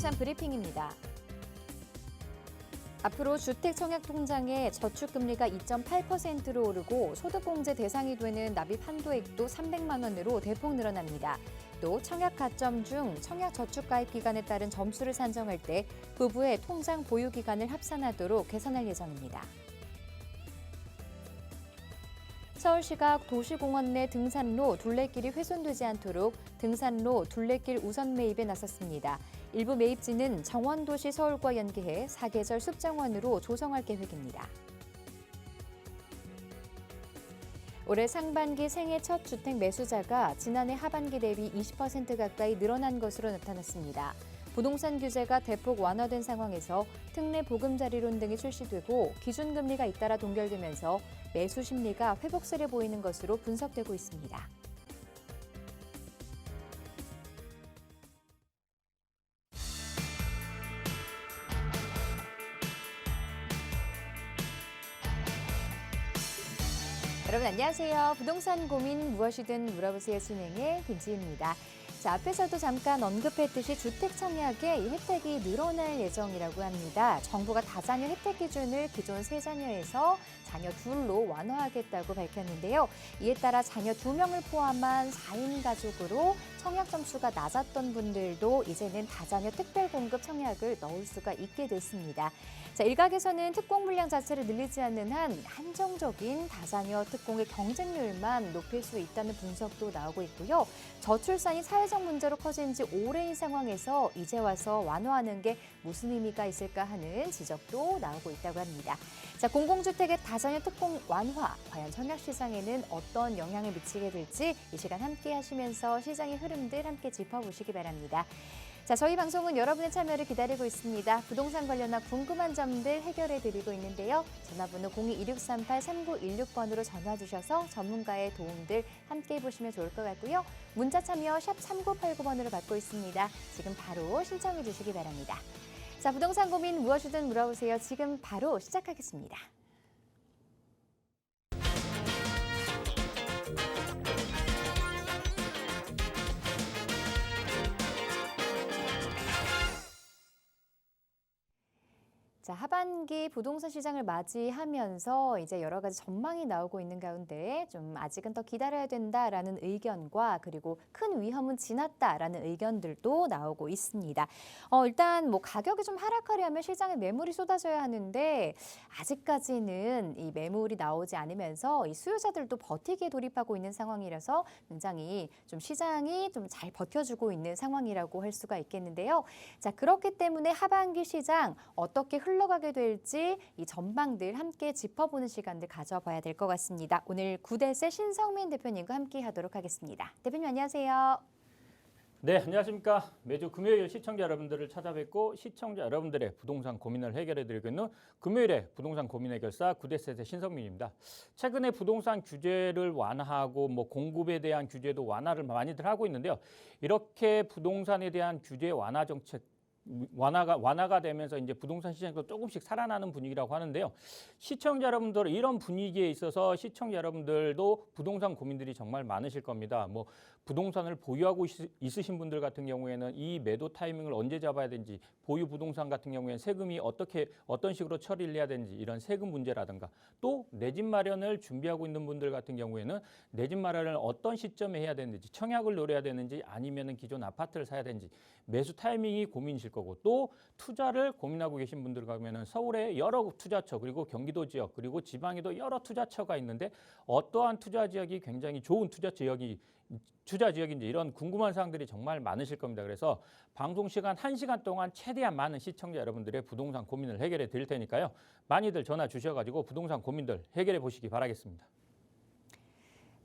부동산 브리핑입니다. 앞으로 주택 청약 통장에 저축금리가 2.8%로 오르고 소득공제 대상이 되는 납입 한도액도 300만 원으로 대폭 늘어납니다. 또 청약 가점 중 청약 저축 가입 기간에 따른 점수를 산정할 때 부부의 통장 보유 기간을 합산하도록 개선할 예정입니다. 서울시가 도시공원 내 등산로, 둘레길이 훼손되지 않도록 등산로, 둘레길 우선 매입에 나섰습니다. 일부 매입지는 정원도시 서울과 연계해 사계절 숲정원으로 조성할 계획입니다. 올해 상반기 생애 첫 주택 매수자가 지난해 하반기 대비 20% 가까이 늘어난 것으로 나타났습니다. 부동산 규제가 대폭 완화된 상황에서 특례 보금자리론 등이 출시되고 기준금리가 잇따라 동결되면서 매수 심리가 회복세를 보이는 것으로 분석되고 있습니다. 여러분 안녕하세요. 부동산 고민 무엇이든 물어보세요 진행의 김지희입니다. 자, 앞에서도 잠깐 언급했듯이 주택 청약에 이 혜택이 늘어날 예정이라고 합니다. 정부가 다자녀 혜택 기준을 기존 3자녀에서 자녀 2로 완화하겠다고 밝혔는데요. 이에 따라 자녀 2명을 포함한 4인 가족으로 청약 점수가 낮았던 분들도 이제는 다자녀 특별 공급 청약을 넣을 수가 있게 됐습니다. 자, 일각에서는 특공 물량 자체를 늘리지 않는 한 한정적인 다자녀 특공의 경쟁률만 높일 수 있다는 분석도 나오고 있고요. 저출산이 사회적 문제로 커진 지 오래인 상황에서 이제 와서 완화하는 게 무슨 의미가 있을까 하는 지적도 나오고 있다고 합니다. 자, 공공주택의 다자녀 특공 완화, 과연 청약 시장에는 어떤 영향을 미치게 될지 이 시간 함께 하시면서 시장의 흐름들 함께 짚어보시기 바랍니다. 자, 저희 방송은 여러분의 참여를 기다리고 있습니다. 부동산 관련한 궁금한 점들 해결해드리고 있는데요. 전화번호 02-2638-3916번으로 전화 주셔서 전문가의 도움들 함께 해보시면 좋을 것 같고요. 문자 참여 샵 3989번으로 받고 있습니다. 지금 바로 신청해 주시기 바랍니다. 자, 부동산 고민 무엇이든 물어보세요. 지금 바로 시작하겠습니다. 자, 하반기 부동산 시장을 맞이하면서 이제 여러 가지 전망이 나오고 있는 가운데 좀 아직은 더 기다려야 된다라는 의견과 그리고 큰 위험은 지났다라는 의견들도 나오고 있습니다. 일단 뭐 가격이 좀 하락하려면 시장에 매물이 쏟아져야 하는데 아직까지는 이 매물이 나오지 않으면서 이 수요자들도 버티기에 돌입하고 있는 상황이라서 굉장히 좀 시장이 좀 잘 버텨주고 있는 상황이라고 할 수가 있겠는데요. 자, 그렇기 때문에 하반기 시장 어떻게 흘러가게 될지 이 전망들 함께 짚어보는 시간들 가져봐야 될 것 같습니다. 오늘 구대세 신성민 대표님과 함께 하도록 하겠습니다. 대표님 안녕하세요. 네, 안녕하십니까. 매주 금요일 시청자 여러분들을 찾아뵙고 시청자 여러분들의 부동산 고민을 해결해드리고 있는 금요일의 부동산 고민 해결사 구대셋의 신성민입니다. 최근에 부동산 규제를 완화하고 공급에 대한 규제도 완화를 많이들 하고 있는데요. 이렇게 부동산에 대한 규제 완화 정책 완화가 되면서 이제 부동산 시장도 조금씩 살아나는 분위기라고 하는데요. 시청자 여러분들 이런 분위기에 있어서 시청자 여러분들도 부동산 고민들이 정말 많으실 겁니다. 부동산을 보유하고 있으신 분들 같은 경우에는 이 매도 타이밍을 언제 잡아야 되는지, 보유 부동산 같은 경우에는 세금이 어떤 식으로 처리를 해야 되는지 이런 세금 문제라든가, 또 내 집 마련을 준비하고 있는 분들 같은 경우에는 내 집 마련을 어떤 시점에 해야 되는지, 청약을 노려야 되는지 아니면은 기존 아파트를 사야 되는지 매수 타이밍이 고민이실 거고, 또 투자를 고민하고 계신 분들 가면은 서울에 여러 투자처, 그리고 경기도 지역, 그리고 지방에도 여러 투자처가 있는데 어떠한 투자 지역이 굉장히 좋은 투자 지역인지 이런 궁금한 사항들이 정말 많으실 겁니다. 그래서 방송 시간 1시간 동안 최대한 많은 시청자 여러분들의 부동산 고민을 해결해 드릴 테니까요. 많이들 전화 주셔가지고 부동산 고민들 해결해 보시기 바라겠습니다.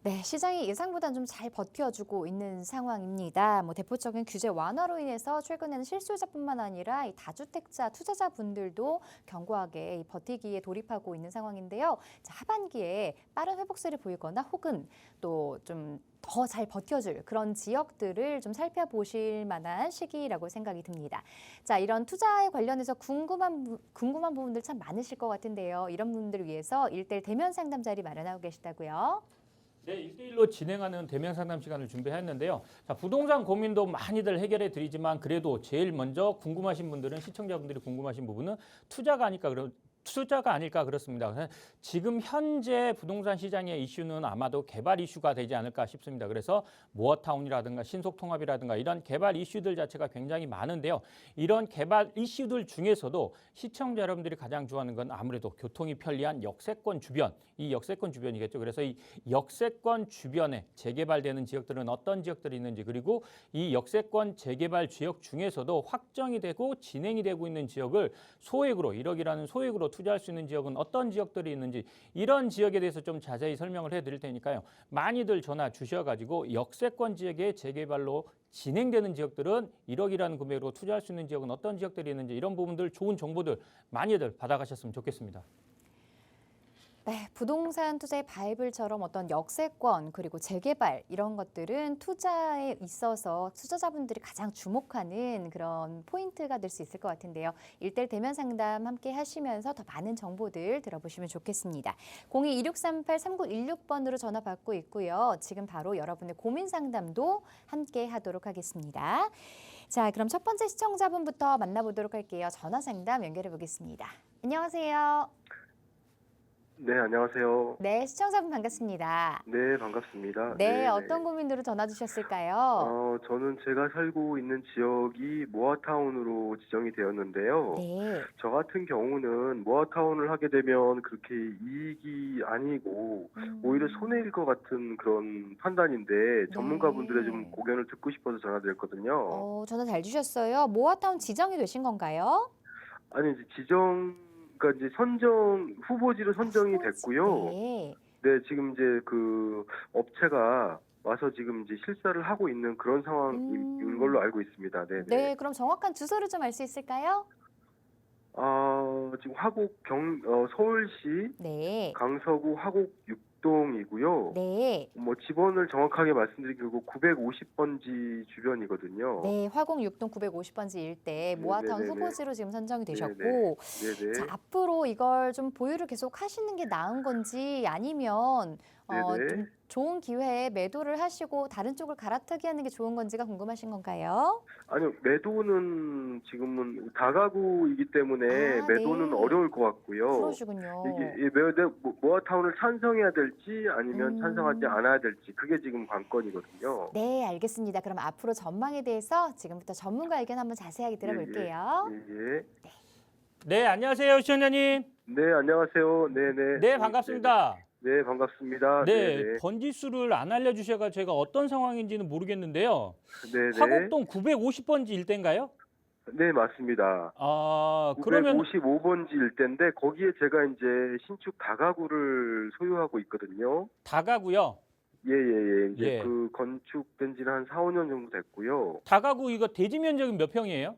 네, 시장이 예상보다는 좀 잘 버텨주고 있는 상황입니다. 대표적인 규제 완화로 인해서 최근에는 실수요자뿐만 아니라 이 다주택자 투자자분들도 견고하게 버티기에 돌입하고 있는 상황인데요. 자, 하반기에 빠른 회복세를 보이거나 혹은 또 좀 더 잘 버텨줄 그런 지역들을 좀 살펴보실 만한 시기라고 생각이 듭니다. 자, 이런 투자에 관련해서 궁금한 부분들 참 많으실 것 같은데요. 이런 분들을 위해서 1:1 대면 상담 자리 마련하고 계시다고요. 네, 1대1로 진행하는 대면 상담 시간을 준비했는데요. 자, 부동산 고민도 많이들 해결해 드리지만 그래도 제일 먼저 궁금하신 분들은 시청자분들이 궁금하신 부분은 투자가 아닐까 그렇습니다. 그래서 지금 현재 부동산 시장의 이슈는 아마도 개발 이슈가 되지 않을까 싶습니다. 그래서 모어타운이라든가 신속통합이라든가 이런 개발 이슈들 자체가 굉장히 많은데요. 이런 개발 이슈들 중에서도 시청자 여러분들이 가장 좋아하는 건 아무래도 교통이 편리한 역세권 주변, 이 역세권 주변이겠죠. 그래서 이 역세권 주변에 재개발되는 지역들은 어떤 지역들이 있는지, 그리고 이 역세권 재개발 지역 중에서도 확정이 되고 진행이 되고 있는 지역을 소액으로 1억이라는 소액으로 투자할 수 있는 지역은 어떤 지역들이 있는지, 이런 지역에 대해서 좀 자세히 설명을 해드릴 테니까요. 많이들 전화 주셔가지고 역세권 지역의 재개발로 진행되는 지역들은 1억이라는 금액으로 투자할 수 있는 지역은 어떤 지역들이 있는지, 이런 부분들 좋은 정보들 많이들 받아가셨으면 좋겠습니다. 네, 부동산 투자의 바이블처럼 어떤 역세권 그리고 재개발 이런 것들은 투자에 있어서 투자자분들이 가장 주목하는 그런 포인트가 될 수 있을 것 같은데요. 1대1 대면 상담 함께 하시면서 더 많은 정보들 들어보시면 좋겠습니다. 02-2638-3916번으로 전화 받고 있고요. 지금 바로 여러분의 고민 상담도 함께 하도록 하겠습니다. 자, 그럼 첫 번째 시청자분부터 만나보도록 할게요. 전화 상담 연결해 보겠습니다. 안녕하세요. 네, 안녕하세요. 네, 시청자분 반갑습니다. 네, 반갑습니다. 네, 어떤 고민으로 전화 주셨을까요? 저는 제가 살고 있는 지역이 모아타운으로 지정이 되었는데요. 네. 저 같은 경우는 모아타운을 하게 되면 그렇게 이익이 아니고 오히려 손해일 것 같은 그런 판단인데 전문가분들의 좀 고견을 듣고 싶어서 전화드렸거든요. 전화 잘 주셨어요. 모아타운 지정이 되신 건가요? 아니, 이제 그러니까 이제 후보지로 선정이 됐고요. 네. 네, 지금 이제 그 업체가 와서 지금 이제 실사를 하고 있는 그런 상황인 걸로 알고 있습니다. 네네. 네, 그럼 정확한 주소를 좀 알 수 있을까요? 지금 서울시 네. 강서구 화곡 6동이고요. 네. 뭐 집원을 정확하게 말씀드리고 950번지 주변이거든요. 네, 화곡 6동 950번지 일대 모아타운 네네네네. 후보지로 지금 선정이 되셨고, 네네. 자, 앞으로 이걸 좀 보유를 계속 하시는 게 나은 건지 아니면 네네. 좀 좋은 기회에 매도를 하시고 다른 쪽을 갈아타기 하는 게 좋은 건지가 궁금하신 건가요? 아니요, 매도는 지금은 다가구이기 때문에 매도는 네. 어려울 것 같고요. 그러시군요. 이게 모아타운을 찬성해야 될지 아니면 찬성하지 않아야 될지 그게 지금 관건이거든요. 네, 알겠습니다. 그럼 앞으로 전망에 대해서 지금부터 전문가 의견 한번 자세하게 들어볼게요. 예. 네, 안녕하세요, 시청자님. 네, 안녕하세요. 네네. 네, 반갑습니다. 네, 반갑습니다. 네, 네네. 번지수를 안 알려주셔가 제가 어떤 상황인지는 모르겠는데요. 네네. 화곡동 950번지 일대인가요? 네, 맞습니다. 그러면 955번지 일대인데 거기에 제가 이제 신축 다가구를 소유하고 있거든요. 다가구요. 예. 이제 예. 그 건축된 지는 한 4, 5년 정도 됐고요. 다가구 이거 대지 면적은 몇 평이에요?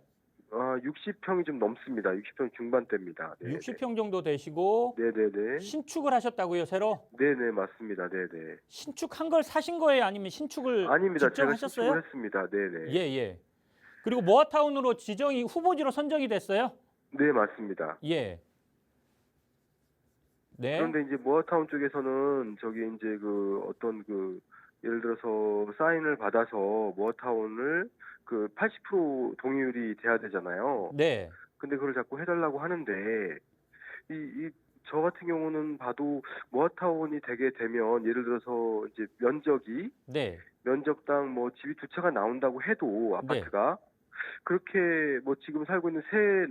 60평이 좀 넘습니다. 60평 중반대입니다. 네네. 60평 정도 되시고 네네네. 신축을 하셨다고요, 새로? 네네, 맞습니다. 네네. 신축한 걸 사신 거예요, 아니면 신축을 아닙니다. 직접 제가 하셨어요? 신축을 했습니다. 네네. 예. 그리고 모아타운으로 지정이 후보지로 선정이 됐어요? 네, 맞습니다. 예. 네. 그런데 이제 모아타운 쪽에서는 저기 이제 그 어떤 그 예를 들어서 사인을 받아서 모아타운을 그 80% 동의율이 돼야 되잖아요. 네. 근데 그걸 자꾸 해달라고 하는데 저 같은 경우는 봐도 모아타운이 되게 되면 예를 들어서 이제 네. 면적당 뭐 집이 2채가 나온다고 해도 아파트가 그렇게 뭐 지금 살고 있는 새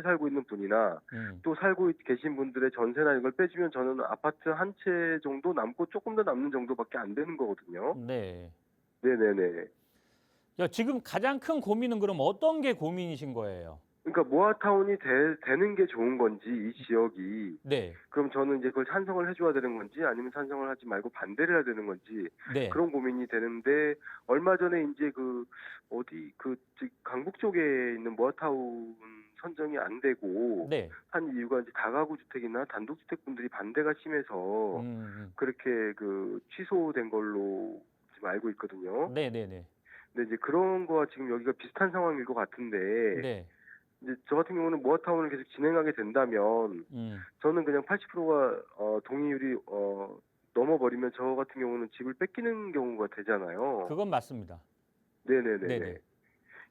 살고 있는 분이나 또 살고 계신 분들의 전세나 이걸 빼주면 저는 아파트 한 채 정도 남고 조금 더 남는 정도밖에 안 되는 거거든요. 네. 네네네. 야, 지금 가장 큰 고민은 그럼 어떤 게 고민이신 거예요? 그러니까 모아타운이 되는 게 좋은 건지 이 지역이 네. 그럼 저는 이제 그걸 찬성을 해줘야 되는 건지 아니면 찬성을 하지 말고 반대를 해야 되는 건지 네. 그런 고민이 되는데 얼마 전에 이제 강북 쪽에 있는 모아타운 선정이 안 되고 네. 한 이유가 이제 다가구 주택이나 단독주택 분들이 반대가 심해서 그렇게 그 취소된 걸로 지금 알고 있거든요. 네네네. 근데 이제 그런 거와 지금 여기가 비슷한 상황일 것 같은데 네. 이제 저 같은 경우는 모아타운을 계속 진행하게 된다면 저는 그냥 80%가 동의율이 넘어버리면 저 같은 경우는 집을 뺏기는 경우가 되잖아요. 그건 맞습니다. 네네네. 네네.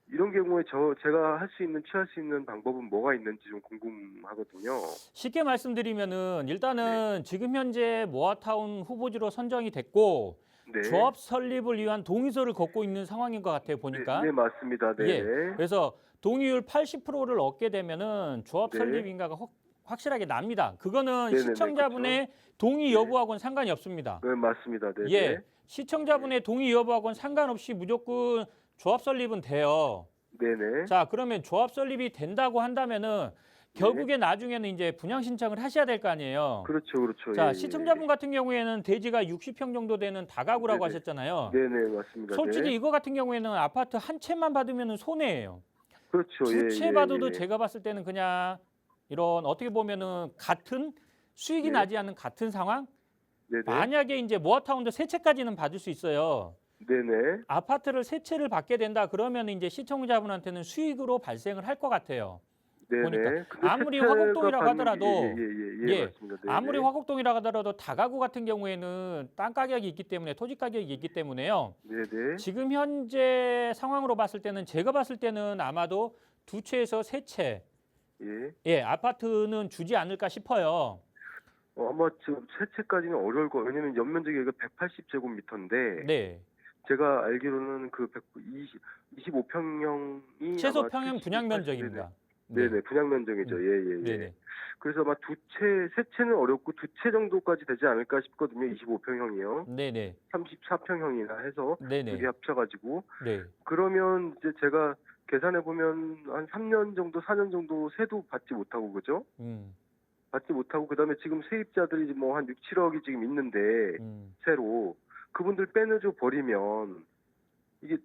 이런 경우에 제가 할 수 있는 취할 수 있는 방법은 뭐가 있는지 좀 궁금하거든요. 쉽게 말씀드리면은 네. 일단은 지금 현재 모아타운 후보지로 선정이 됐고 네. 조합 설립을 위한 동의서를 걷고 있는 상황인 것 같아요, 네, 보니까. 네 맞습니다. 예. 네네. 그래서 동의율 80%를 얻게 되면은 조합 네. 설립 인가가 확실하게 납니다. 그거는 네네네. 시청자분의 동의 네. 여부하고는 상관이 없습니다. 네 맞습니다. 네네. 예. 시청자분의 동의 여부하고는 상관없이 무조건 조합 설립은 돼요. 네네. 자, 그러면 조합 설립이 된다고 한다면은 결국에 나중에는 이제 분양 신청을 하셔야 될 거 아니에요. 그렇죠, 그렇죠. 자, 예, 시청자분 같은 경우에는 대지가 60평 정도 되는 다가구라고 네네. 하셨잖아요. 네네 맞습니다. 솔직히 네. 이거 같은 경우에는 아파트 한 채만 받으면은 손해예요. 그렇죠. 두 채 예, 받아도 예. 제가 봤을 때는 그냥 이런 어떻게 보면은 같은 수익이 네. 나지 않는 같은 상황? 네네. 만약에 이제 모아타운도 세 채까지는 받을 수 있어요. 네네. 아파트를 세 채를 받게 된다 그러면 이제 시청자분한테는 수익으로 발생을 할 것 같아요. 보니까 네네. 근데 아무리 세채가 화곡동이라고 받는 하더라도 예, 맞습니다. 네네. 아무리 화곡동이라고 하더라도 다가구 같은 경우에는 땅 가격이 있기 때문에 토지 가격이 있기 때문에요. 네네. 지금 현재 상황으로 봤을 때는 제가 봤을 때는 아마도 두 채에서 세 채, 예. 예, 아파트는 주지 않을까 싶어요. 아마 지금 세채까지는 어려울 거예요. 왜냐면 연면적이 여기가 180제곱미터인데 네, 제가 알기로는 그 25평형이 최소 아마 평형 70, 분양 80, 면적입니다. 네네, 분양 면적이죠. 예. 네네, 그래서 아마 세 채는 어렵고 두 채 정도까지 되지 않을까 싶거든요. 25평형이요. 네네, 34평형이나 해서 두 개 네네, 합쳐가지고. 네, 그러면 이제 제가 계산해 보면 한 3년 정도, 4년 정도 세도 받지 못하고 그죠? 받지 못하고 그다음에 지금 세입자들이 뭐 한 6, 7억이 지금 있는데 세로 그분들 빼내줘 버리면 이게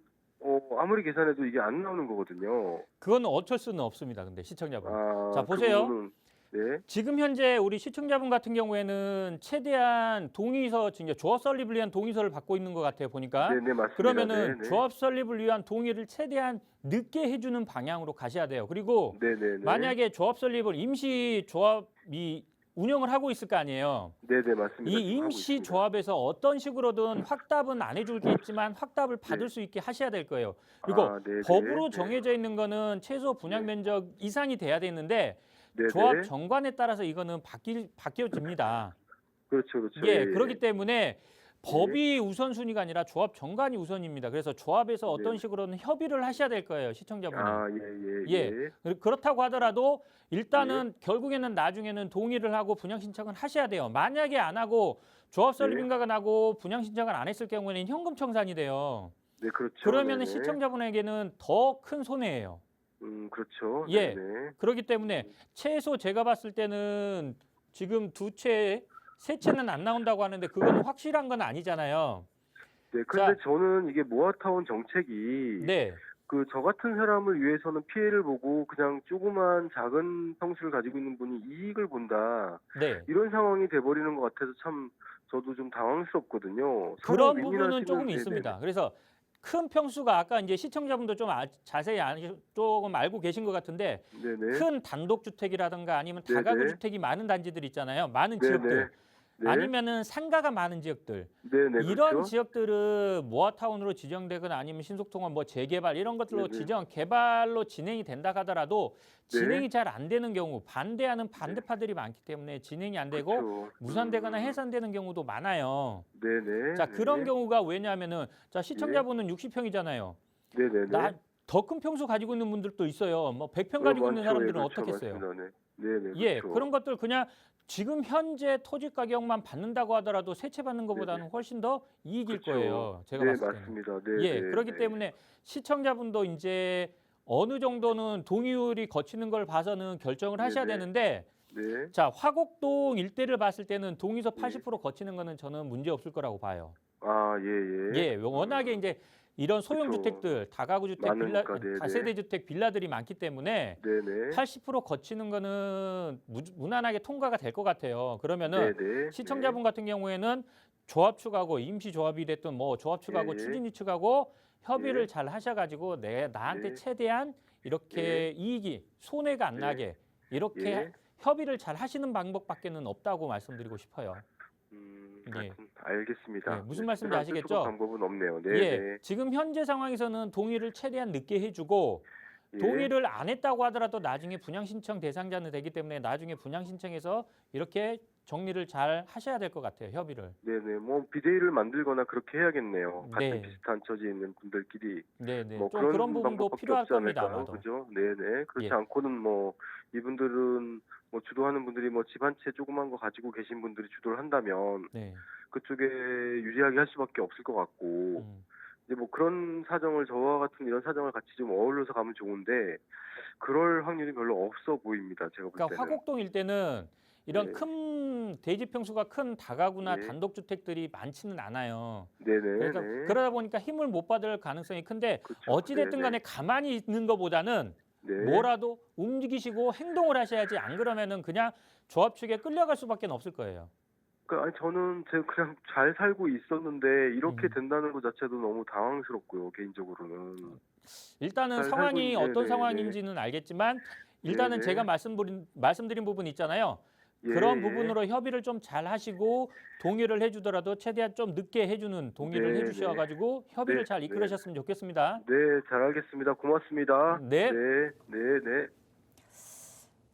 아무리 계산해도 이게 안 나오는 거거든요. 그건 어쩔 수는 없습니다. 근데 시청자분. 자, 그 보세요. 부분은 네. 지금 현재 우리 시청자분 같은 경우에는 최대한 동의서, 진짜 조합 설립을 위한 동의서를 받고 있는 것 같아요, 보니까. 네네 맞습니다. 그러면은 네네. 조합 설립을 위한 동의를 최대한 늦게 해주는 방향으로 가셔야 돼요. 그리고 네네네. 만약에 조합 설립을 임시 조합이 운영을 하고 있을 거 아니에요. 네네 맞습니다. 이 지금 하고 임시 있습니다. 조합에서 어떤 식으로든 확답은 안 해줄겠지만 확답을 받을 수 있게 하셔야 될 거예요. 그리고 네네. 법으로 네. 정해져 있는 거는 최소 분양 면적 이상이 돼야 되는데 네네. 조합 정관에 따라서 이거는 바뀌어집니다. 그렇죠. 예, 그렇기 때문에 법이 우선순위가 아니라 조합 정관이 우선입니다. 그래서 조합에서 어떤 네. 식으로는 협의를 하셔야 될 거예요, 시청자분이. 예. 그렇다고 하더라도 일단은 결국에는 나중에는 동의를 하고 분양 신청을 하셔야 돼요. 만약에 안 하고 조합 설립 인가가 나고 분양 신청을 안 했을 경우에는 현금 청산이 돼요. 네, 그렇죠. 그러면은 네네. 시청자분에게는 더 큰 손해예요. 그렇죠. 예. 네네. 그렇기 때문에 최소 제가 봤을 때는 지금 세 채는 안 나온다고 하는데 그거는 확실한 건 아니잖아요. 네, 그런데 저는 이게 모아타운 정책이 네. 저 같은 사람을 위해서는 피해를 보고 그냥 조그만 작은 평수를 가지고 있는 분이 이익을 본다. 네. 이런 상황이 돼버리는 것 같아서 참 저도 좀 당황스럽거든요. 그런 서로 부분은 조금 네네네. 있습니다. 그래서 큰 평수가 아까 이제 시청자분도 좀 자세히 조금 알고 계신 것 같은데 네네. 큰 단독주택이라든가 아니면 다가구 네네. 주택이 많은 단지들 있잖아요. 많은 네네. 지역들. 네. 아니면은 상가가 많은 지역들. 네네. 이런 그렇죠. 지역들은 모아타운으로 지정되거나 아니면 신속통합 뭐 재개발 이런 것들로 네네. 개발로 진행이 된다 하더라도 네. 진행이 잘 안 되는 경우 반대하는 반대파들이 많기 때문에 진행이 안 되고 그렇죠. 무산되거나 해산되는 경우도 많아요. 네네. 자, 그런 네. 경우가 왜냐하면은 자, 시청자분은 60평이잖아요. 네네네. 더 큰 평수 가지고 있는 분들도 있어요. 뭐 100평 가지고 있는 많죠. 사람들은 그렇죠. 어떻겠어요? 맞습니다. 네. 네네. 예, 그렇죠. 그런 것들 그냥 지금 현재 토지 가격만 받는다고 하더라도 세채 받는 것보다는 훨씬 더 이익일 그렇죠. 거예요. 제가 네, 봤을 때는. 맞습니다. 네. 예, 네, 그렇기 네. 때문에 시청자분도 이제 어느 정도는 동의율이 거치는 걸 봐서는 결정을 하셔야 네네. 되는데 네. 자, 화곡동 일대를 봤을 때는 동의서 네. 80% 거치는 거는 저는 문제 없을 거라고 봐요. 예. 예, 워낙에 이제 이런 소형 그쵸. 주택들, 다가구 주택, 많으니까, 네네. 다세대 주택, 빌라들이 많기 때문에 네네. 80% 거치는 거는 무난하게 통과가 될 것 같아요. 그러면은 네네. 시청자분 같은 경우에는 조합 측하고 임시 조합이 됐든 뭐 조합 측하고 예. 추진위 측하고 협의를 예. 잘 하셔가지고 나한테 예. 최대한 이렇게 이익이 손해가 안 예. 나게 이렇게 예. 협의를 잘 하시는 방법밖에는 없다고 말씀드리고 싶어요. 예. 하여튼 알겠습니다. 네, 무슨 네, 말씀인지 특별한 뾰족한 아시겠죠? 방법은 없네요. 네, 예, 네. 지금 현재 상황에서는 동의를 최대한 늦게 해주고 예. 동의를 안 했다고 하더라도 나중에 분양 신청 대상자는 되기 때문에 나중에 분양 신청해서 이렇게 정리를 잘 하셔야 될 것 같아요. 협의를. 네네. 뭐 비대위를 만들거나 그렇게 해야겠네요. 같은 네, 비슷한 처지에 있는 분들끼리 네, 네. 뭐 좀 그런 그런 부분도 방법밖에 필요할 없지 겁니다, 않을까요? 아마도. 그죠? 네네. 그렇지 예, 않고는 뭐 이분들은 뭐 주도하는 분들이 뭐 집 한 채 조그만 거 가지고 계신 분들이 주도를 한다면 네, 그쪽에 유리하게 할 수밖에 없을 것 같고 음. 이제 뭐 그런 사정을 저와 같은 이런 사정을 같이 좀 어울려서 가면 좋은데 그럴 확률이 별로 없어 보입니다. 제가 볼 그러니까 때는. 화곡동 일대는 이런 네. 큰 대지 평수가 큰 다가구나 예. 단독주택들이 많지는 않아요. 네네. 그래서 네. 그러다 보니까 힘을 못 받을 가능성이 큰데 그렇죠. 어찌됐든 간에 네네. 가만히 있는 것보다는 네. 뭐라도 움직이시고 행동을 하셔야지 안 그러면은 그냥 조합 측에 끌려갈 수밖에 없을 거예요. 아니 저는 제가 그냥 잘 살고 있었는데 이렇게 음. 된다는 것 자체도 너무 당황스럽고요, 개인적으로는. 일단은 잘 살고 상황이 어떤 네네네. 상황인지는 알겠지만 일단은 제가 네네. 말씀드린 부분 있잖아요. 그런 예예. 부분으로 협의를 좀 잘 하시고 동의를 해주더라도 최대한 좀 늦게 해주는 동의를 네네. 해주셔가지고 협의를 네. 잘 네. 이끌으셨으면 좋겠습니다. 네. 잘 알겠습니다. 고맙습니다. 네. 네. 네네.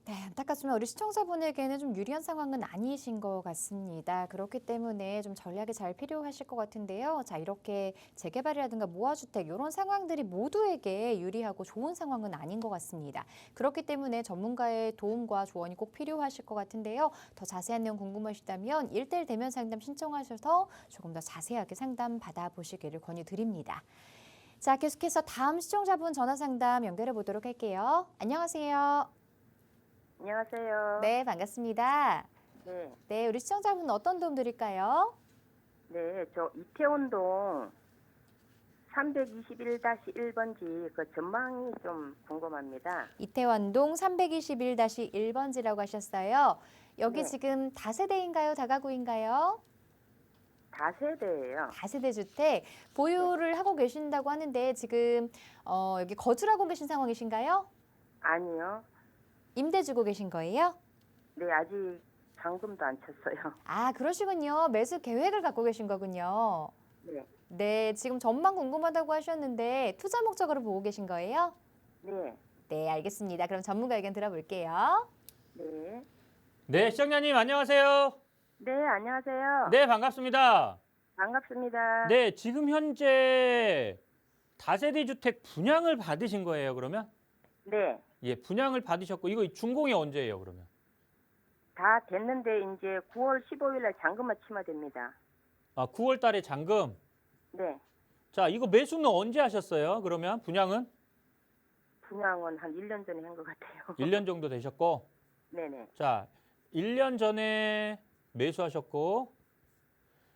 네, 안타깝지만 우리 시청자분에게는 좀 유리한 상황은 아니신 것 같습니다. 그렇기 때문에 좀 전략이 잘 필요하실 것 같은데요. 자, 이렇게 재개발이라든가 무화주택 이런 상황들이 모두에게 유리하고 좋은 상황은 아닌 것 같습니다. 그렇기 때문에 전문가의 도움과 조언이 꼭 필요하실 것 같은데요. 더 자세한 내용 궁금하시다면 1:1 대면 상담 신청하셔서 조금 더 자세하게 상담 받아보시기를 권유드립니다. 자, 계속해서 다음 시청자분 전화 상담 연결해 보도록 할게요. 안녕하세요. 안녕하세요. 네, 반갑습니다. 네, 네, 우리 시청자분 어떤 도움 드릴까요? 네, 저 이태원동 321-1번지 그 전망이 좀 궁금합니다. 이태원동 321-1번지라고 하셨어요. 여기 네. 지금 다세대인가요? 다가구인가요? 다세대예요. 다세대 주택 보유를 하고 계신다고 하는데 지금 여기 거주를 하고 계신 상황이신가요? 아니요. 임대 주고 계신 거예요? 네, 아직 잔금도 안 쳤어요. 아, 그러시군요. 매수 계획을 갖고 계신 거군요. 네, 네, 지금 전망 궁금하다고 하셨는데 투자 목적으로 보고 계신 거예요? 네, 네, 알겠습니다. 그럼 전문가 의견 들어볼게요. 네. 네, 시청자님 안녕하세요. 네, 안녕하세요. 네, 반갑습니다. 반갑습니다. 네, 지금 현재 다세대 주택 분양을 받으신 거예요, 그러면? 네, 예, 분양을 받으셨고 이거 준공이 언제예요, 그러면? 다 됐는데 이제 9월 15일 날 잔금만 치면 됩니다. 아, 9월 달에 잔금. 네, 자, 이거 매수는 언제 하셨어요? 그러면 분양은 분양은 한 1년 전에 한 것 같아요. 1년 정도 되셨고. 네네. 자, 1년 전에 매수하셨고.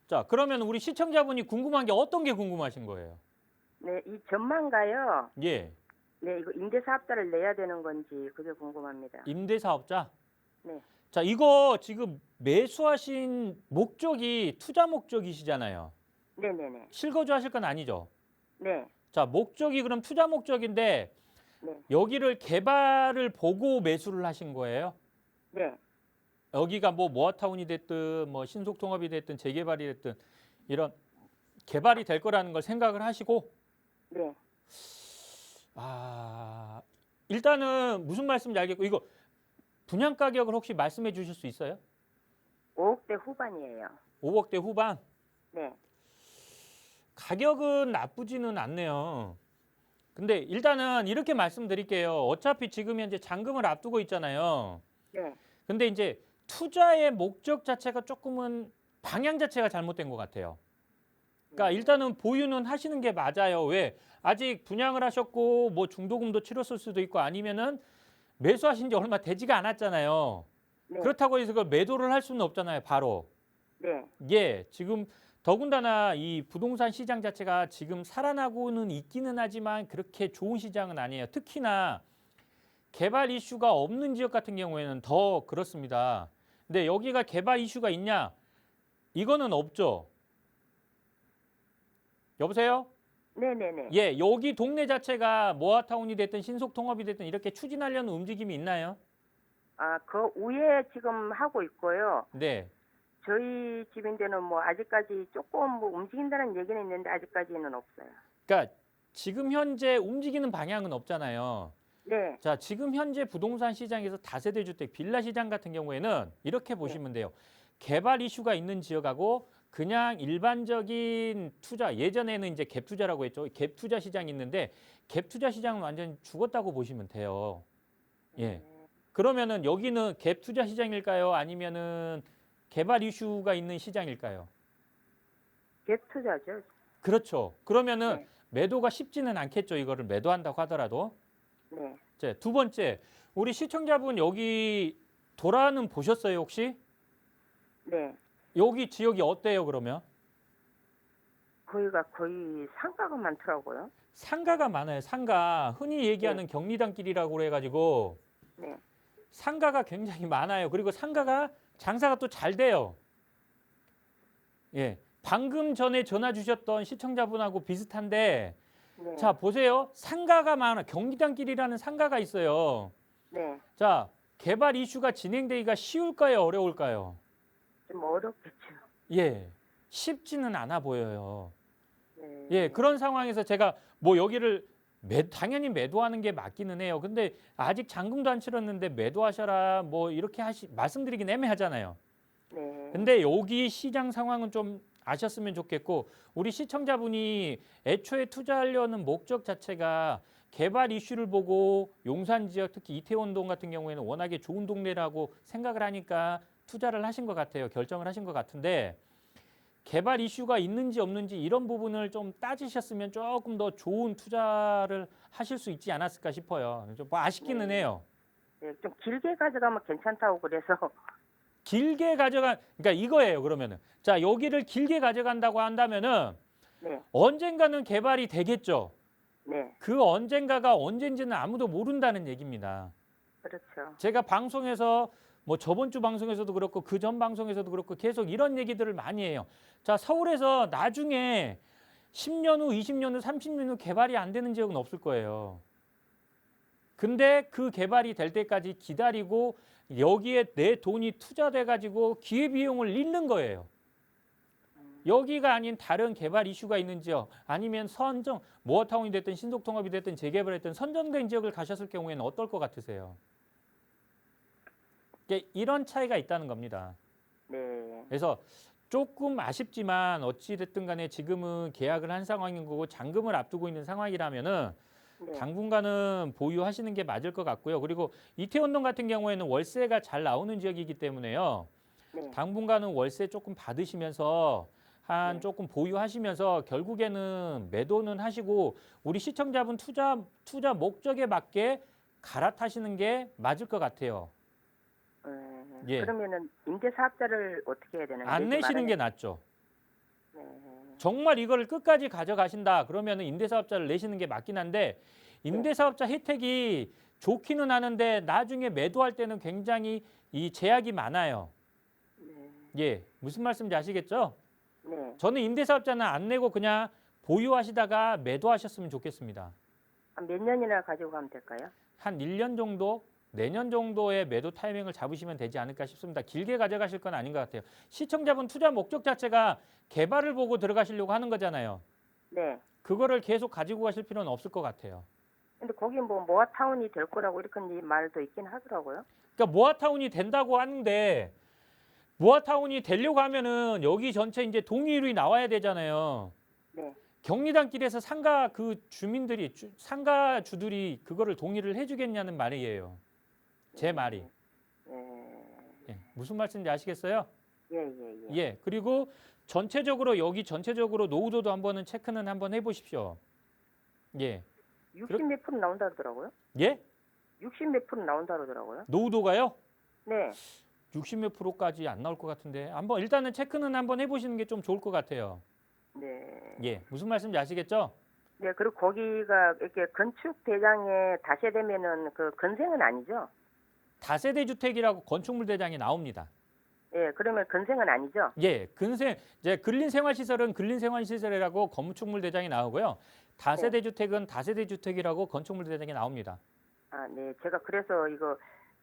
자, 그러면 우리 시청자분이 궁금한 게 어떤 게 궁금하신 거예요? 네, 이 전망가요. 예. 네, 이거 임대사업자를 내야 되는 건지 그게 궁금합니다. 임대사업자. 네, 자, 이거 지금 매수하신 목적이 투자 목적이시잖아요. 네네네. 실거주 하실 건 아니죠? 네, 자, 목적이 그럼 투자 목적인데 네, 여기를 개발을 보고 매수를 하신 거예요? 네, 여기가 뭐 모아타운이 됐든 뭐 신속통합이 됐든 재개발이 됐든 이런 개발이 될 거라는 걸 생각을 하시고 네. 아, 일단은 무슨 말씀인지 알겠고 이거 분양 가격을 혹시 말씀해 주실 수 있어요? 5억대 후반이에요. 5억대 후반. 네, 가격은 나쁘지는 않네요. 근데 일단은 이렇게 말씀드릴게요. 어차피 지금 현재 잔금을 앞두고 있잖아요. 네, 근데 이제 투자의 목적 자체가 조금은 방향 자체가 잘못된 것 같아요. 그러니까 일단은 보유는 하시는 게 맞아요. 왜? 아직 분양을 하셨고 뭐 중도금도 치렀을 수도 있고 아니면은 매수하신 지 얼마 되지가 않았잖아요. 네, 그렇다고 해서 그걸 매도를 할 수는 없잖아요. 바로. 네, 예, 지금 더군다나 이 부동산 시장 자체가 지금 살아나고는 있기는 하지만 그렇게 좋은 시장은 아니에요. 특히나 개발 이슈가 없는 지역 같은 경우에는 더 그렇습니다. 근데 여기가 개발 이슈가 있냐? 이거는 없죠. 여보세요? 네네네. 예, 여기 동네 자체가 모아타운이 됐든 신속통합이 됐든 이렇게 추진하려는 움직임이 있나요? 아, 그 위에 지금 하고 있고요. 네. 저희 집인데는 뭐 아직까지 조금 뭐 움직인다는 얘기는 있는데 아직까지는 없어요. 그러니까 지금 현재 움직이는 방향은 없잖아요. 네, 자, 지금 현재 부동산 시장에서 다세대 주택, 빌라 시장 같은 경우에는 이렇게 보시면 돼요. 개발 이슈가 있는 지역하고 그냥 일반적인 투자, 예전에는 이제 갭 투자라고 했죠. 갭 투자 시장이 있는데 갭 투자 시장은 완전 죽었다고 보시면 돼요. 예. 그러면은 여기는 갭 투자 시장일까요? 아니면은 개발 이슈가 있는 시장일까요? 갭 투자죠. 그렇죠. 그러면은 네. 매도가 쉽지는 않겠죠. 이거를 매도한다고 하더라도. 네, 자, 두 번째, 우리 시청자분 여기 도라는 보셨어요, 혹시? 네. 여기 지역이 어때요, 그러면? 거기가 거의 상가가 많더라고요. 상가가 많아요, 상가. 흔히 얘기하는 경리단길이라고 그래가지고 네, 상가가 굉장히 많아요. 그리고 상가가 장사가 또 잘 돼요. 예. 방금 전에 전화 주셨던 시청자분하고 비슷한데, 네, 자, 보세요. 상가가 많아. 경리단길이라는 상가가 있어요. 네. 자, 개발 이슈가 진행되기가 쉬울까요, 어려울까요? 좀 어렵겠죠. 예. 쉽지는 않아 보여요. 네, 예, 그런 상황에서 제가 뭐 여기를 당연히 매도하는 게 맞기는 해요. 근데 아직 잔금도 안 치렀는데 매도하셔라 뭐 이렇게 말씀드리긴 애매하잖아요. 네, 근데 여기 시장 상황은 좀 아셨으면 좋겠고, 우리 시청자분이 애초에 투자하려는 목적 자체가 개발 이슈를 보고 용산 지역, 특히 이태원동 같은 경우에는 워낙에 좋은 동네라고 생각을 하니까 투자를 하신 것 같아요. 결정을 하신 것 같은데, 개발 이슈가 있는지 없는지 이런 부분을 좀 따지셨으면 조금 더 좋은 투자를 하실 수 있지 않았을까 싶어요. 좀 뭐 아쉽기는 해요. 네. 좀 길게 가져가면 괜찮다고 그래서 길게 그러니까 이거예요, 그러면은. 자, 여기를 길게 가져간다고 한다면은 네, 언젠가는 개발이 되겠죠. 네, 그 언젠가가 언젠지는 아무도 모른다는 얘기입니다. 그렇죠. 제가 방송에서 뭐 저번 주 방송에서도 그렇고 그 전 방송에서도 그렇고 계속 이런 얘기들을 많이 해요. 자, 서울에서 나중에 10년 후, 20년 후, 30년 후 개발이 안 되는 지역은 없을 거예요. 근데 그 개발이 될 때까지 기다리고 여기에 내 돈이 투자돼 가지고 기회비용을 잃는 거예요. 여기가 아닌 다른 개발 이슈가 있는 지역, 아니면 모어타운이 됐든 신속통합이 됐든 재개발이 됐든 선정된 지역을 가셨을 경우에는 어떨 것 같으세요? 이런 차이가 있다는 겁니다. 네, 그래서 조금 아쉽지만 어찌 됐든 간에 지금은 계약을 한 상황인 거고 잔금을 앞두고 있는 상황이라면은 네, 당분간은 보유하시는 게 맞을 것 같고요. 그리고 이태원동 같은 경우에는 월세가 잘 나오는 지역이기 때문에요. 네, 당분간은 월세 조금 받으시면서 네. 조금 보유하시면서 결국에는 매도는 하시고 우리 시청자분 투자 목적에 맞게 갈아타시는 게 맞을 것 같아요. 예. 그러면은 임대사업자를 어떻게 해야 되나요? 안 내시는 게 낫죠. 네, 정말 이거를 끝까지 가져가신다 그러면 임대사업자를 내시는 게 맞긴 한데, 임대사업자 혜택이 좋기는 하는데 나중에 매도할 때는 굉장히 이 제약이 많아요. 네, 예, 무슨 말씀인지 아시겠죠? 네. 저는 임대사업자는 안 내고 그냥 보유하시다가 매도하셨으면 좋겠습니다. 한 몇 년이나 가지고 가면 될까요? 한 1년 정도, 내년 정도의 매도 타이밍을 잡으시면 되지 않을까 싶습니다. 길게 가져가실 건 아닌 것 같아요. 시청자분 투자 목적 자체가 개발을 보고 들어가시려고 하는 거잖아요. 네. 그거를 계속 가지고 가실 필요는 없을 것 같아요. 근데 거기 뭐 모아타운이 될 거라고 이렇게 말도 있긴 하더라고요. 그러니까 모아타운이 된다고 하는데, 모아타운이 되려고 하면은 여기 전체 이제 동의율이 나와야 되잖아요. 네. 경리단길에서 상가 상가주들이 그거를 동의를 해주겠냐는 말이에요. 제 말이. 예, 무슨 말씀인지 아시겠어요? 예. 예. 그리고 여기 전체적으로 노후도도 한번 체크는 한번 해보십시오. 예. 60 몇 프로 나온다 그러더라고요. 예? 60 몇 프로 나온다 그러더라고요. 노후도가요? 네. 60 몇 프로까지 안 나올 것 같은데 일단은 체크는 한번 해보시는 게 좀 좋을 것 같아요. 네. 예. 무슨 말씀인지 아시겠죠? 네, 그리고 거기가 이렇게 건축 대장에 다세되면은 그 건생은 아니죠? 다세대 주택이라고 건축물 대장이 나옵니다. 예, 그러면 건생은 아니죠? 예, 이제 근린생활시설은 근린생활시설이라고 건축물 대장이 나오고요. 다세대 주택은 다세대 주택이라고 건축물 대장이 나옵니다. 아, 네. 제가 그래서 이거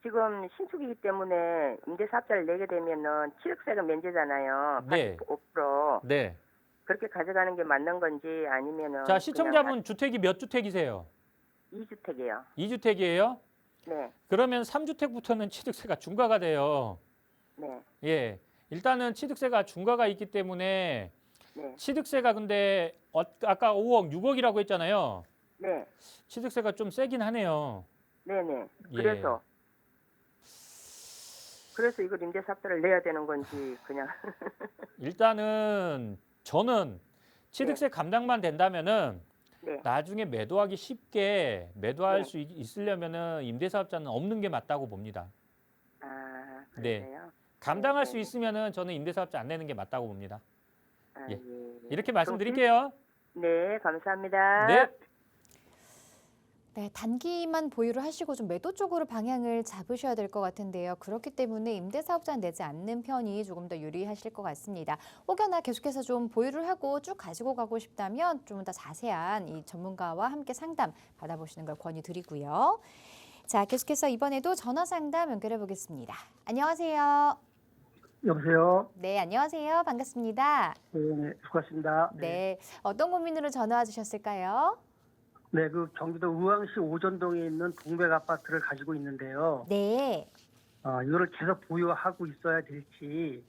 지금 신축이기 때문에 임대사업자를 내게 되면은 취득세가 면제잖아요. 네. 85%. 네. 그렇게 가져가는 게 맞는 건지 아니면은 자, 시청자분 주택이 몇 주택이세요? 2주택이요. 2주택이에요? 네. 그러면 3주택부터는 취득세가 중과가 돼요. 네. 예. 일단은 취득세가 중과가 있기 때문에 네. 취득세가 근데 아까 5억, 6억이라고 했잖아요. 네. 취득세가 좀 세긴 하네요. 네네. 예. 그래서 이걸 임대사업자를 내야 되는 건지 그냥 일단은 저는 취득세 감당만 된다면은 네. 나중에 매도하기 쉽게 매도할 네. 수 있으려면은 임대사업자는 없는 게 맞다고 봅니다. 아, 네. 그래요? 감당할 네, 수 네. 있으면은 저는 임대사업자 안 내는 게 맞다고 봅니다. 아, 예. 예. 예. 이렇게 말씀드릴게요. 네, 감사합니다. 네. 네, 단기만 보유를 하시고 좀 매도 쪽으로 방향을 잡으셔야 될 것 같은데요. 그렇기 때문에 임대사업자는 내지 않는 편이 조금 더 유리하실 것 같습니다. 혹여나 계속해서 좀 보유를 하고 쭉 가지고 가고 싶다면 좀 더 자세한 이 전문가와 함께 상담 받아보시는 걸 권유드리고요. 자, 계속해서 이번에도 전화 상담 연결해 보겠습니다. 안녕하세요. 여보세요. 네, 안녕하세요. 반갑습니다. 네, 수고하십니다. 네, 어떤 고민으로 전화 주셨을까요? 네, 그 경기도 의왕시 오전동에 있는 동백 아파트를 가지고 있는데요. 네. 이거를 계속 보유하고 있어야 될지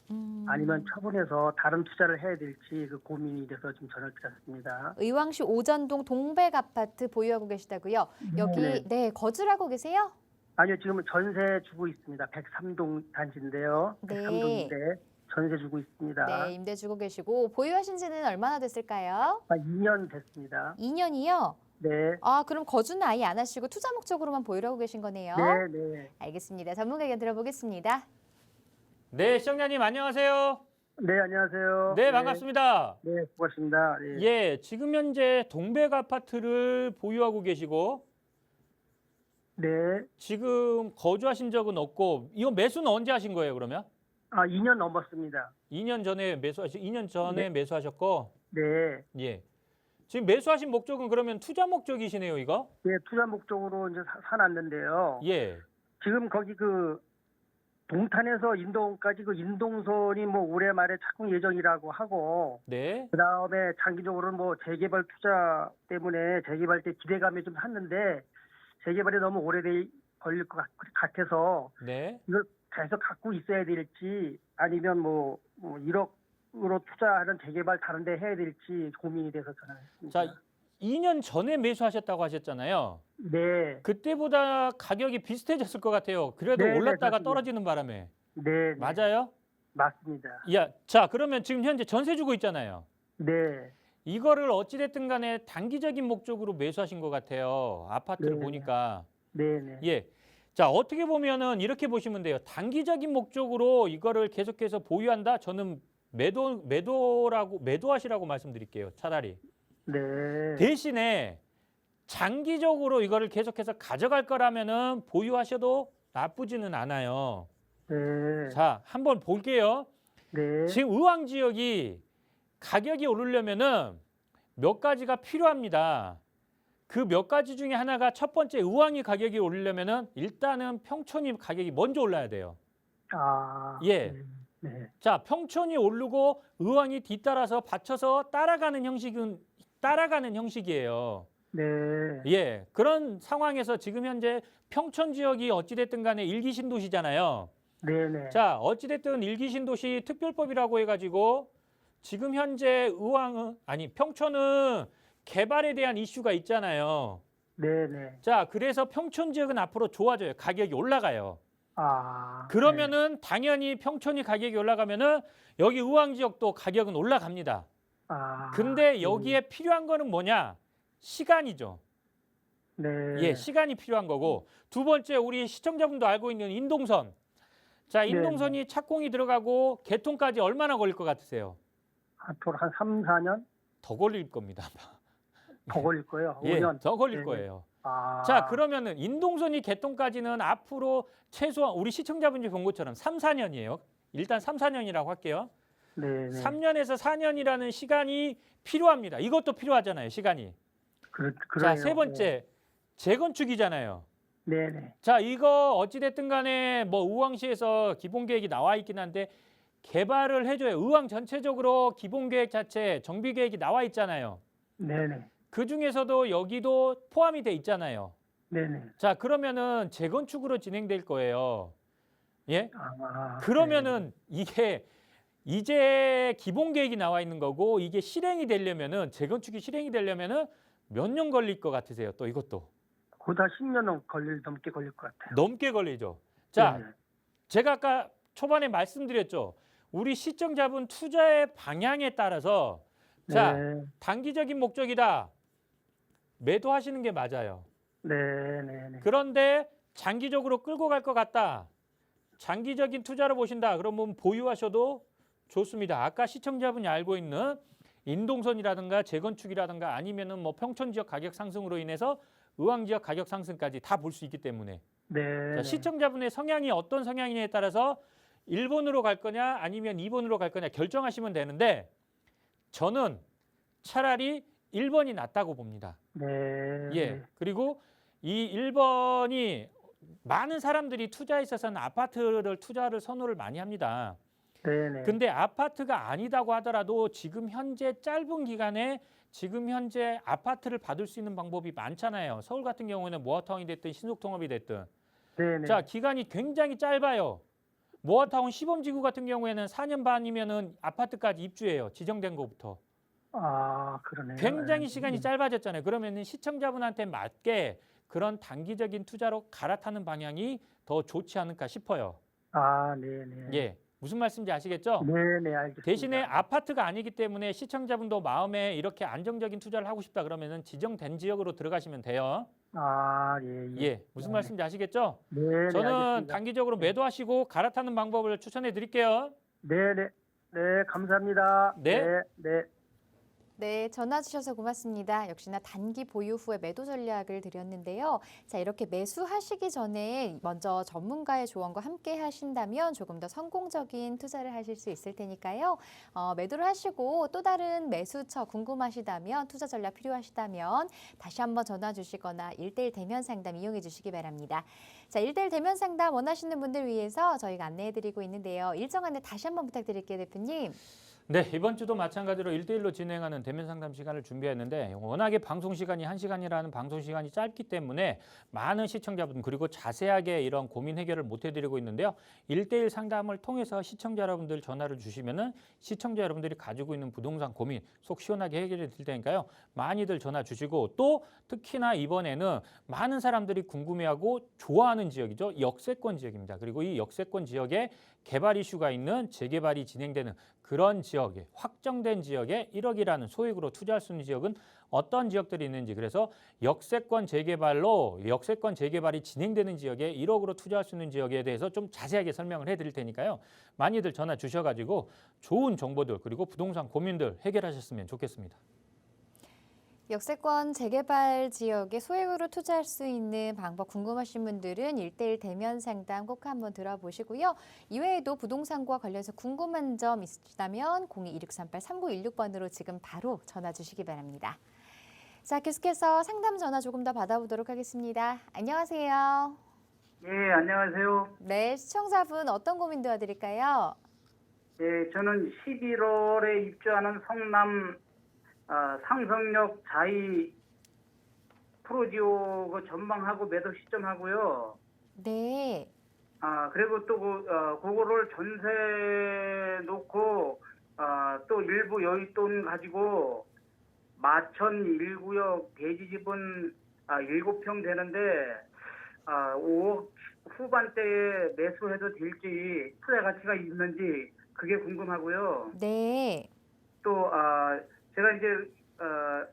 아니면 처분해서 다른 투자를 해야 될지 그 고민이 돼서 좀 전화를 드렸습니다. 의왕시 오전동 동백 아파트 보유하고 계시다고요? 여기 네. 거주하고 계세요? 아니요, 지금은 전세 주고 있습니다. 103동 단지인데요. 네. 103동인데 전세 주고 있습니다. 네, 임대 주고 계시고 보유하신 지는 얼마나 됐을까요? 2년 됐습니다. 2년이요? 네. 아, 그럼 거주는 아예 안 하시고 투자 목적으로만 보유를 하고 계신 거네요. 네, 네. 알겠습니다. 전문가 의견 들어보겠습니다. 네, 시청자님 안녕하세요. 네, 안녕하세요. 네, 반갑습니다. 네, 고맙습니다. 네. 예, 지금 현재 동백 아파트를 보유하고 계시고 네. 지금 거주하신 적은 없고 이거 매수는 언제 하신 거예요, 그러면? 2년 넘었습니다. 2년 전에 매수하셨고 네. 예. 지금 매수하신 목적은 그러면 투자 목적이시네요, 이거? 네, 투자 목적으로 이제 사놨는데요. 예. 지금 거기 그 동탄에서 인동까지 그 인동선이 뭐 올해 말에 착공 예정이라고 하고, 네. 그 다음에 장기적으로는 뭐 재개발 투자 때문에 재개발 때 기대감이 좀 샀는데, 재개발이 너무 걸릴 것 같아서, 네. 이걸 계속 갖고 있어야 될지, 아니면 뭐 1억으로 투자하는 재개발 다른 데 해야 될지 고민이 돼서 전화했습니다. 자, 2년 전에 매수하셨다고 하셨잖아요. 네. 그때보다 가격이 비슷해졌을 것 같아요. 그래도 네, 네, 올랐다가 맞습니다. 떨어지는 바람에. 네. 네. 맞아요? 맞습니다. 야, 자, 그러면 지금 현재 전세 주고 있잖아요. 네. 이거를 어찌됐든 간에 단기적인 목적으로 매수하신 것 같아요. 아파트를 네. 보니까. 네네. 예. 자, 어떻게 보면은 이렇게 보시면 돼요. 단기적인 목적으로 이거를 계속해서 보유한다? 저는 매도하시라고 말씀드릴게요. 차라리. 네. 대신에 장기적으로 이거를 계속해서 가져갈 거라면은 보유하셔도 나쁘지는 않아요. 네. 자, 한번 볼게요. 네. 지금 의왕 지역이 가격이 오르려면은 몇 가지가 필요합니다. 그 몇 가지 중에 하나가 첫 번째, 의왕이 가격이 오르려면은 일단은 평촌이 가격이 먼저 올라야 돼요. 예. 네. 자, 평촌이 오르고 의왕이 뒤따라서 받쳐서 따라가는 형식이에요. 네. 예. 그런 상황에서 지금 현재 평촌 지역이 어찌됐든 간에 일기 신도시잖아요. 네네. 자, 어찌됐든 일기 신도시 특별법이라고 해가지고 지금 현재 평촌은 개발에 대한 이슈가 있잖아요. 네네. 자, 그래서 평촌 지역은 앞으로 좋아져요. 가격이 올라가요. 아. 그러면은 당연히 평촌이 가격이 올라가면은 여기 의왕 지역도 가격은 올라갑니다. 아. 근데 여기에 필요한 거는 뭐냐? 시간이죠. 네. 예, 시간이 필요한 거고. 두 번째, 우리 시청자분도 알고 있는 인동선. 자, 인동선이 착공이 들어가고 개통까지 얼마나 걸릴 것 같으세요? 앞으로 한 3, 4년 더 걸릴 겁니다. 더 걸릴 거예요. 예, 5년. 더 걸릴 네. 거예요. 아. 자, 그러면은 인동선이 개통까지는 앞으로 최소한 우리 시청자분이 본 것처럼 3, 4년이에요. 일단 3, 4년이라고 할게요. 네네. 3년에서 4년이라는 시간이 필요합니다. 이것도 필요하잖아요, 시간이. 그래요. 자, 세 번째, 재건축이잖아요. 네네. 자, 이거 어찌됐든 간에 뭐 의왕시에서 기본계획이 나와 있긴 한데 개발을 해줘요. 의왕 전체적으로 기본계획 자체, 정비계획이 나와 있잖아요. 네네. 그 중에서도 여기도 포함이 돼 있잖아요. 네네. 자, 그러면은 재건축으로 진행될 거예요. 예? 아, 그러면은 이게 이제 기본계획이 나와 있는 거고 이게 실행이 되려면은 재건축이 실행이 되려면은 몇 년 걸릴 것 같으세요? 또 이것도 고다 10년 넘게 걸릴 것 같아요. 넘게 걸리죠. 자, 네. 제가 아까 초반에 말씀드렸죠. 우리 시청자분 투자의 방향에 따라서 자, 네. 단기적인 목적이다. 매도하시는 게 맞아요. 네네네. 그런데 장기적으로 끌고 갈 것 같다. 장기적인 투자로 보신다. 그러면 보유하셔도 좋습니다. 아까 시청자분이 알고 있는 인동선이라든가 재건축이라든가 아니면은 뭐 평촌 지역 가격 상승으로 인해서 의왕 지역 가격 상승까지 다 볼 수 있기 때문에 네. 자, 시청자분의 성향이 어떤 성향이냐에 따라서 1번으로 갈 거냐 아니면 2번으로 갈 거냐 결정하시면 되는데 저는 차라리 1번이 낫다고 봅니다. 네. 예. 그리고 이 1번이 많은 사람들이 투자에 있어서는 아파트를 투자를 선호를 많이 합니다. 네네. 근데 아파트가 아니다고 하더라도 지금 현재 짧은 기간에 지금 현재 아파트를 받을 수 있는 방법이 많잖아요. 서울 같은 경우에는 모아타운이 됐든 신속통합이 됐든. 네네. 자, 기간이 굉장히 짧아요. 모아타운 시범지구 같은 경우에는 4년 반이면은 아파트까지 입주해요. 지정된 것부터. 아, 그러네요. 굉장히 시간이 짧아졌잖아요. 그러면은 시청자분한테 맞게 그런 단기적인 투자로 갈아타는 방향이 더 좋지 않을까 싶어요. 아, 네네. 예. 무슨 말씀인지 아시겠죠? 네네, 알겠습니다. 대신에 아파트가 아니기 때문에 시청자분도 마음에 이렇게 안정적인 투자를 하고 싶다 그러면은 지정된 지역으로 들어가시면 돼요. 아, 예, 예. 예. 무슨 말씀인지 아시겠죠? 네네, 저는 알겠습니다. 단기적으로 매도하시고 갈아타는 방법을 추천해 드릴게요. 네네. 네, 감사합니다. 네. 네. 네. 네, 전화 주셔서 고맙습니다. 역시나 단기 보유 후에 매도 전략을 드렸는데요. 자, 이렇게 매수하시기 전에 먼저 전문가의 조언과 함께 하신다면 조금 더 성공적인 투자를 하실 수 있을 테니까요. 매도를 하시고 또 다른 매수처 궁금하시다면 투자 전략 필요하시다면 다시 한번 전화 주시거나 1:1 대면 상담 이용해 주시기 바랍니다. 자, 1:1 대면 상담 원하시는 분들 위해서 저희가 안내해 드리고 있는데요. 일정 안내 다시 한번 부탁드릴게요, 대표님. 네, 이번 주도 마찬가지로 1:1로 진행하는 대면 상담 시간을 준비했는데 워낙에 방송 시간이 1시간이라는 방송 시간이 짧기 때문에 많은 시청자분 그리고 자세하게 이런 고민 해결을 못 해드리고 있는데요. 1:1 상담을 통해서 시청자 여러분들 전화를 주시면은 시청자 여러분들이 가지고 있는 부동산 고민 속 시원하게 해결해 드릴 테니까요. 많이들 전화 주시고 또 특히나 이번에는 많은 사람들이 궁금해하고 좋아하는 지역이죠. 역세권 지역입니다. 그리고 이 역세권 지역에 개발 이슈가 있는 재개발이 진행되는 그런 지역에 확정된 지역에 1억이라는 소액으로 투자할 수 있는 지역은 어떤 지역들이 있는지 그래서 역세권 재개발이 진행되는 지역에 1억으로 투자할 수 있는 지역에 대해서 좀 자세하게 설명을 해드릴 테니까요. 많이들 전화 주셔가지고 좋은 정보들 그리고 부동산 고민들 해결하셨으면 좋겠습니다. 역세권 재개발 지역에 소액으로 투자할 수 있는 방법 궁금하신 분들은 1:1 대면 상담 꼭 한번 들어보시고요. 이외에도 부동산과 관련해서 궁금한 점 있으시다면 02-2638-3916번으로 지금 바로 전화 주시기 바랍니다. 자, 계속해서 상담 전화 조금 더 받아보도록 하겠습니다. 안녕하세요. 예, 안녕하세요. 네, 시청자분 어떤 고민 도와드릴까요? 예, 저는 11월에 입주하는 성남 상성역 자이 프로지오 그 전망하고 매도 시점하고요. 네. 그리고 또 그거를 전세 놓고 또 일부 여윳돈 가지고 마천 1구역 대지집은 7평 되는데 5억 후반대에 매수해도 될지 투자 가치가 있는지 그게 궁금하고요. 네. 또 제가 이제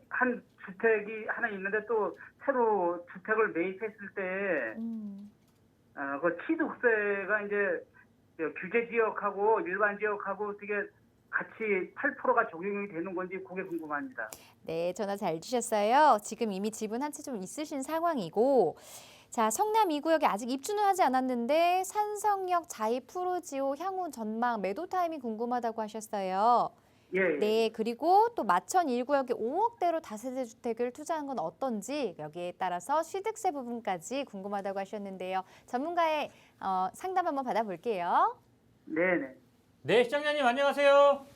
한 주택이 하나 있는데 또 새로 주택을 매입했을 때 그 취득세가 이제 규제 지역하고 일반 지역하고 어떻게 같이 8%가 적용이 되는 건지 그게 궁금합니다. 네, 전화 잘 주셨어요. 지금 이미 집은 한 채 좀 있으신 상황이고 자, 성남 2구역에 아직 입주는 하지 않았는데 산성역 자이 프로지오 향후 전망 매도 타이밍 궁금하다고 하셨어요. 예, 예. 네, 그리고 또 마천 1구역에 5억대로 다세대 주택을 투자한 건 어떤지 여기에 따라서 취득세 부분까지 궁금하다고 하셨는데요. 전문가의 상담 한번 받아볼게요. 네, 네. 네, 시청자님 안녕하세요.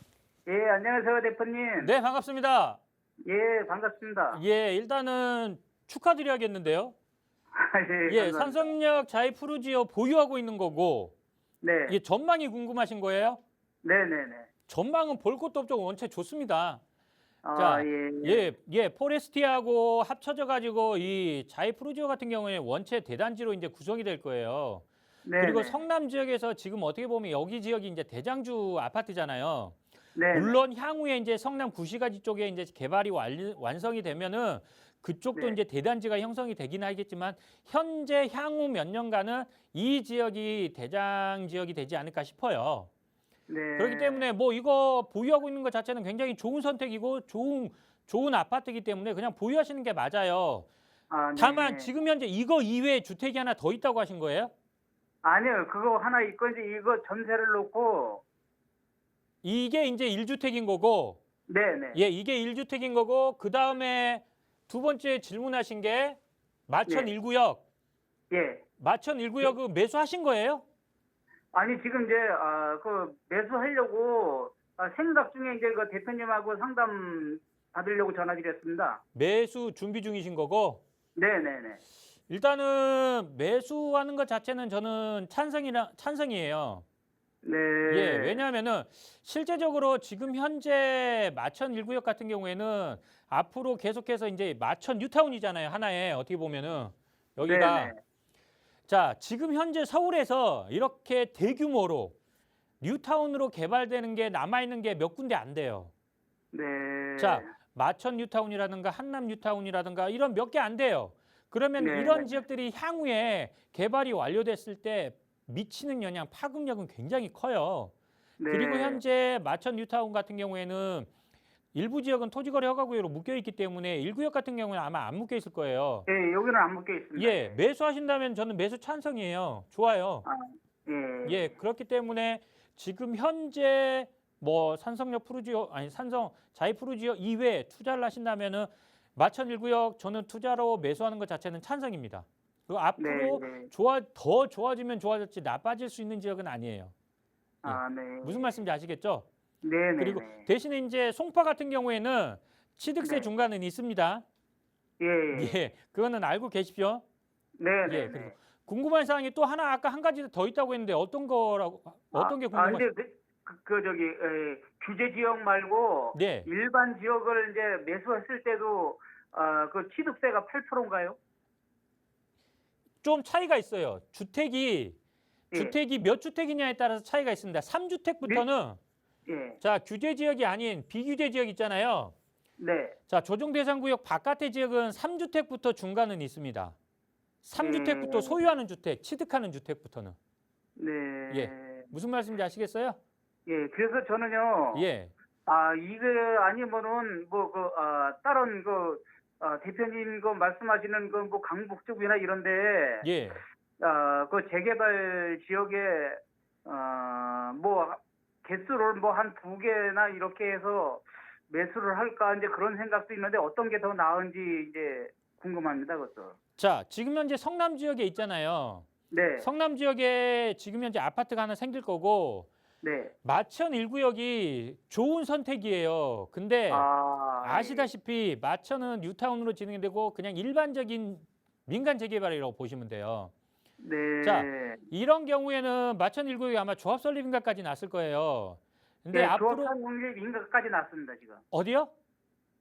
예, 안녕하세요, 대표님. 네, 반갑습니다. 예, 반갑습니다. 예, 일단은 축하드려야겠는데요. 예, 예, 감사합니다. 산성역 자이푸르지오 보유하고 있는 거고, 네, 예, 전망이 궁금하신 거예요? 네, 네, 네. 전망은 볼 것도 없죠. 원체 좋습니다. 아, 자, 예, 예, 포레스티하고 합쳐져 가지고 이 자이푸르지오 같은 경우에 원체 대단지로 이제 구성이 될 거예요. 네, 그리고 네. 성남 지역에서 지금 어떻게 보면 여기 지역이 이제 대장주 아파트잖아요. 네, 물론 향후에 이제 성남 구시가지 쪽에 이제 개발이 완성이 되면은 그쪽도 네. 이제 대단지가 형성이 되긴 하겠지만 현재 향후 몇 년간은 이 지역이 대장 지역이 되지 않을까 싶어요. 네. 그렇기 때문에 뭐 이거 보유하고 있는 것 자체는 굉장히 좋은 선택이고 좋은 아파트이기 때문에 그냥 보유하시는 게 맞아요. 아, 네. 다만 지금 현재 이거 이외에 주택이 하나 더 있다고 하신 거예요? 아니요, 그거 하나 있고 이제 이거 전세를 놓고, 이게 이제 1주택인 거고, 네, 네. 예, 이게 1주택인 거고, 그 다음에 두 번째 질문하신 게 마천 네. 1구역. 예. 마천 1구역 매수하신 거예요? 아니 지금 이제 그 매수하려고 생각 중에 이제 그 대표님하고 상담 받으려고 전화드렸습니다. 매수 준비 중이신 거고, 네, 네, 네. 일단은 매수하는 것 자체는 저는 찬성이에요. 네. 예, 왜냐하면은 실제적으로 지금 현재 마천 1구역 같은 경우에는 앞으로 계속해서 이제 마천 뉴타운이잖아요. 하나에 어떻게 보면은 여기가 네, 네. 자, 지금 현재 서울에서 이렇게 대규모로 뉴타운으로 개발되는 게 남아있는 게 몇 군데 안 돼요. 네. 자, 마천 뉴타운이라든가 한남 뉴타운이라든가 이런 몇 개 안 돼요. 그러면 네, 이런 네. 지역들이 향후에 개발이 완료됐을 때 미치는 영향, 파급력은 굉장히 커요. 네. 그리고 현재 마천 뉴타운 같은 경우에는 일부 지역은 토지거래 허가구역으로 묶여있기 때문에 1구역 같은 경우는 아마 안 묶여 있을 거예요. 예, 여기는 안 묶여 있습니다. 예, 매수하신다면 저는 매수 찬성이에요. 좋아요. 아, 예. 예, 그렇기 때문에 지금 현재 뭐 산성역 푸르지오 아니 산성 자이푸르지오 이외에 투자를 하신다면은 마천 1구역 저는 투자로 매수하는 것 자체는 찬성입니다. 그리고 앞으로 네, 네. 더 좋아지면 좋아졌지 나빠질 수 있는 지역은 아니에요. 아, 네. 무슨 말씀인지 아시겠죠? 네, 네. 그리고 네. 대신에 이제 송파 같은 경우에는 취득세 네. 중간은 있습니다. 예, 예. 예, 그거는 알고 계십시오. 네, 네. 예, 네. 그리고 궁금한 사항이 또 하나 아까 한 가지 더 있다고 했는데 어떤 게 궁금하세요? 근데 저기 규제 지역 말고 네. 일반 지역을 이제 매수했을 때도 그 취득세가 8%인가요? 좀 차이가 있어요. 주택이 예. 몇 주택이냐에 따라서 차이가 있습니다. 3주택부터는 예. 자, 규제 지역이 아닌 비규제 지역 있잖아요. 네. 자, 조정 대상 구역 바깥의 지역은 3주택부터 중간은 있습니다. 3주택부터 소유하는 주택, 취득하는 주택부터는. 네. 예. 무슨 말씀인지 아시겠어요? 예. 그래서 저는요. 예. 이게 아니면은 다른 대표님 그 말씀하시는 그 뭐 강북 쪽이나 이런데 예. 그 재개발 지역에 뭐 개수를 뭐 한 2개나 이렇게 해서 매수를 할까 이제 그런 생각도 있는데 어떤 게 더 나은지 이제 궁금합니다. 그것도. 자, 지금 현재 성남 지역에 있잖아요. 네. 성남 지역에 지금 현재 아파트가 하나 생길 거고 네. 마천 1구역이 좋은 선택이에요. 근데 아시다시피 마천은 뉴타운으로 진행이 되고 그냥 일반적인 민간 재개발이라고 보시면 돼요. 네. 자, 이런 경우에는 마천 1구역이 아마 조합 설립인가까지 났을 거예요. 근데 네, 앞으로 조합 설립 인가까지 났습니다 지금. 어디요?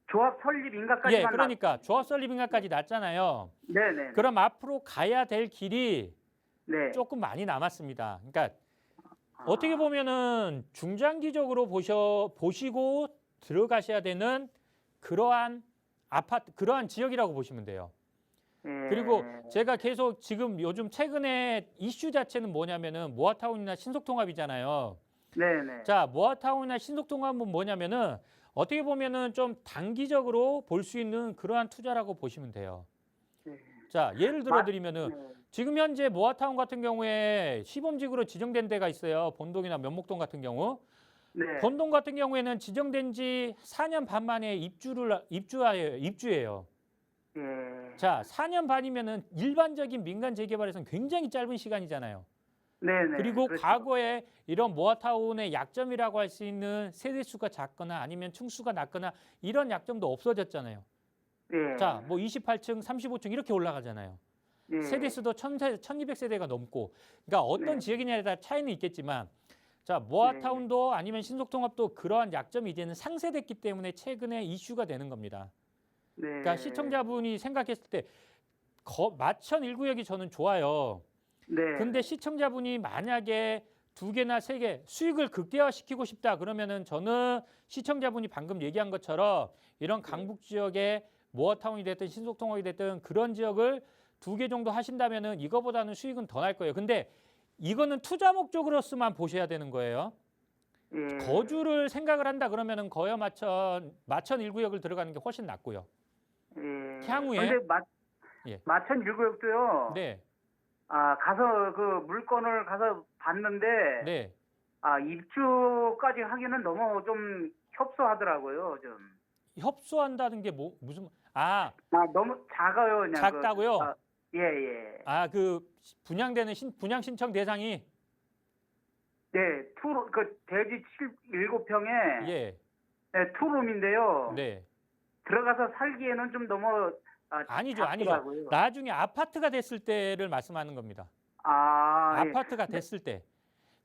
조합 설립 인가까지. 예, 그러니까 조합 설립인가까지 났잖아요. 네네. 그럼 앞으로 가야 될 길이 네. 조금 많이 남았습니다. 그러니까 어떻게 보면은 중장기적으로 보시고 들어가셔야 되는 그러한 지역이라고 보시면 돼요. 그리고 제가 계속 지금 요즘 최근에 이슈 자체는 뭐냐면은 모아타운이나 신속통합이잖아요. 네네. 자, 모아타운이나 신속통합은 뭐냐면은 어떻게 보면은 좀 단기적으로 볼 수 있는 그러한 투자라고 보시면 돼요. 네. 자, 예를 들어 드리면은 네. 지금 현재 모아타운 같은 경우에 시범지구로 지정된 데가 있어요. 본동이나 면목동 같은 경우. 네. 본동 같은 경우에는 지정된 지 4년 반 만에 입주예요. 예. 자, 4년 반이면은 일반적인 민간 재개발에서는 굉장히 짧은 시간이잖아요. 네네. 그리고 그렇죠. 과거에 이런 모아타운의 약점이라고 할 수 있는 세대수가 작거나 아니면 층수가 낮거나 이런 약점도 없어졌잖아요. 예. 자, 뭐 28층, 35층 이렇게 올라가잖아요. 예. 세대수도 1200세대가 넘고. 그러니까 어떤 네. 지역이냐에 따라 차이는 있겠지만 자, 모아타운도 아니면 신속통합도 그러한 약점이 이제는 상쇄됐기 때문에 최근에 이슈가 되는 겁니다. 네. 그러니까 시청자분이 생각했을 때 마천 1구역이 저는 좋아요. 네. 근데 시청자분이 만약에 2개나 3개 수익을 극대화시키고 싶다 그러면은 저는 시청자분이 방금 얘기한 것처럼 이런 강북 지역에 모아타운이 됐든 신속통합이 됐든 그런 지역을 2개 정도 하신다면은 이거보다는 수익은 더 날 거예요. 근데 이거는 투자 목적으로서만 보셔야 되는 거예요. 예. 거주를 생각을 한다 그러면은 거여 마천 1구역을 들어가는 게 훨씬 낫고요. 예. 향후에 근데 예. 마천 1구역도요. 네. 가서 그 물건을 가서 봤는데 네. 입주까지 하기는 너무 좀 협소하더라고요, 좀. 협소한다는 게 무슨 너무 작아요, 그냥. 작다고요? 예. 그 분양되는 분양 신청 대상이 네, 대지 7평에 예. 네, 투룸인데요. 네. 들어가서 살기에는 좀 너무 아니죠. 작더라고요. 나중에 아파트가 됐을 때를 말씀하는 겁니다. 예. 아파트가 됐을 때.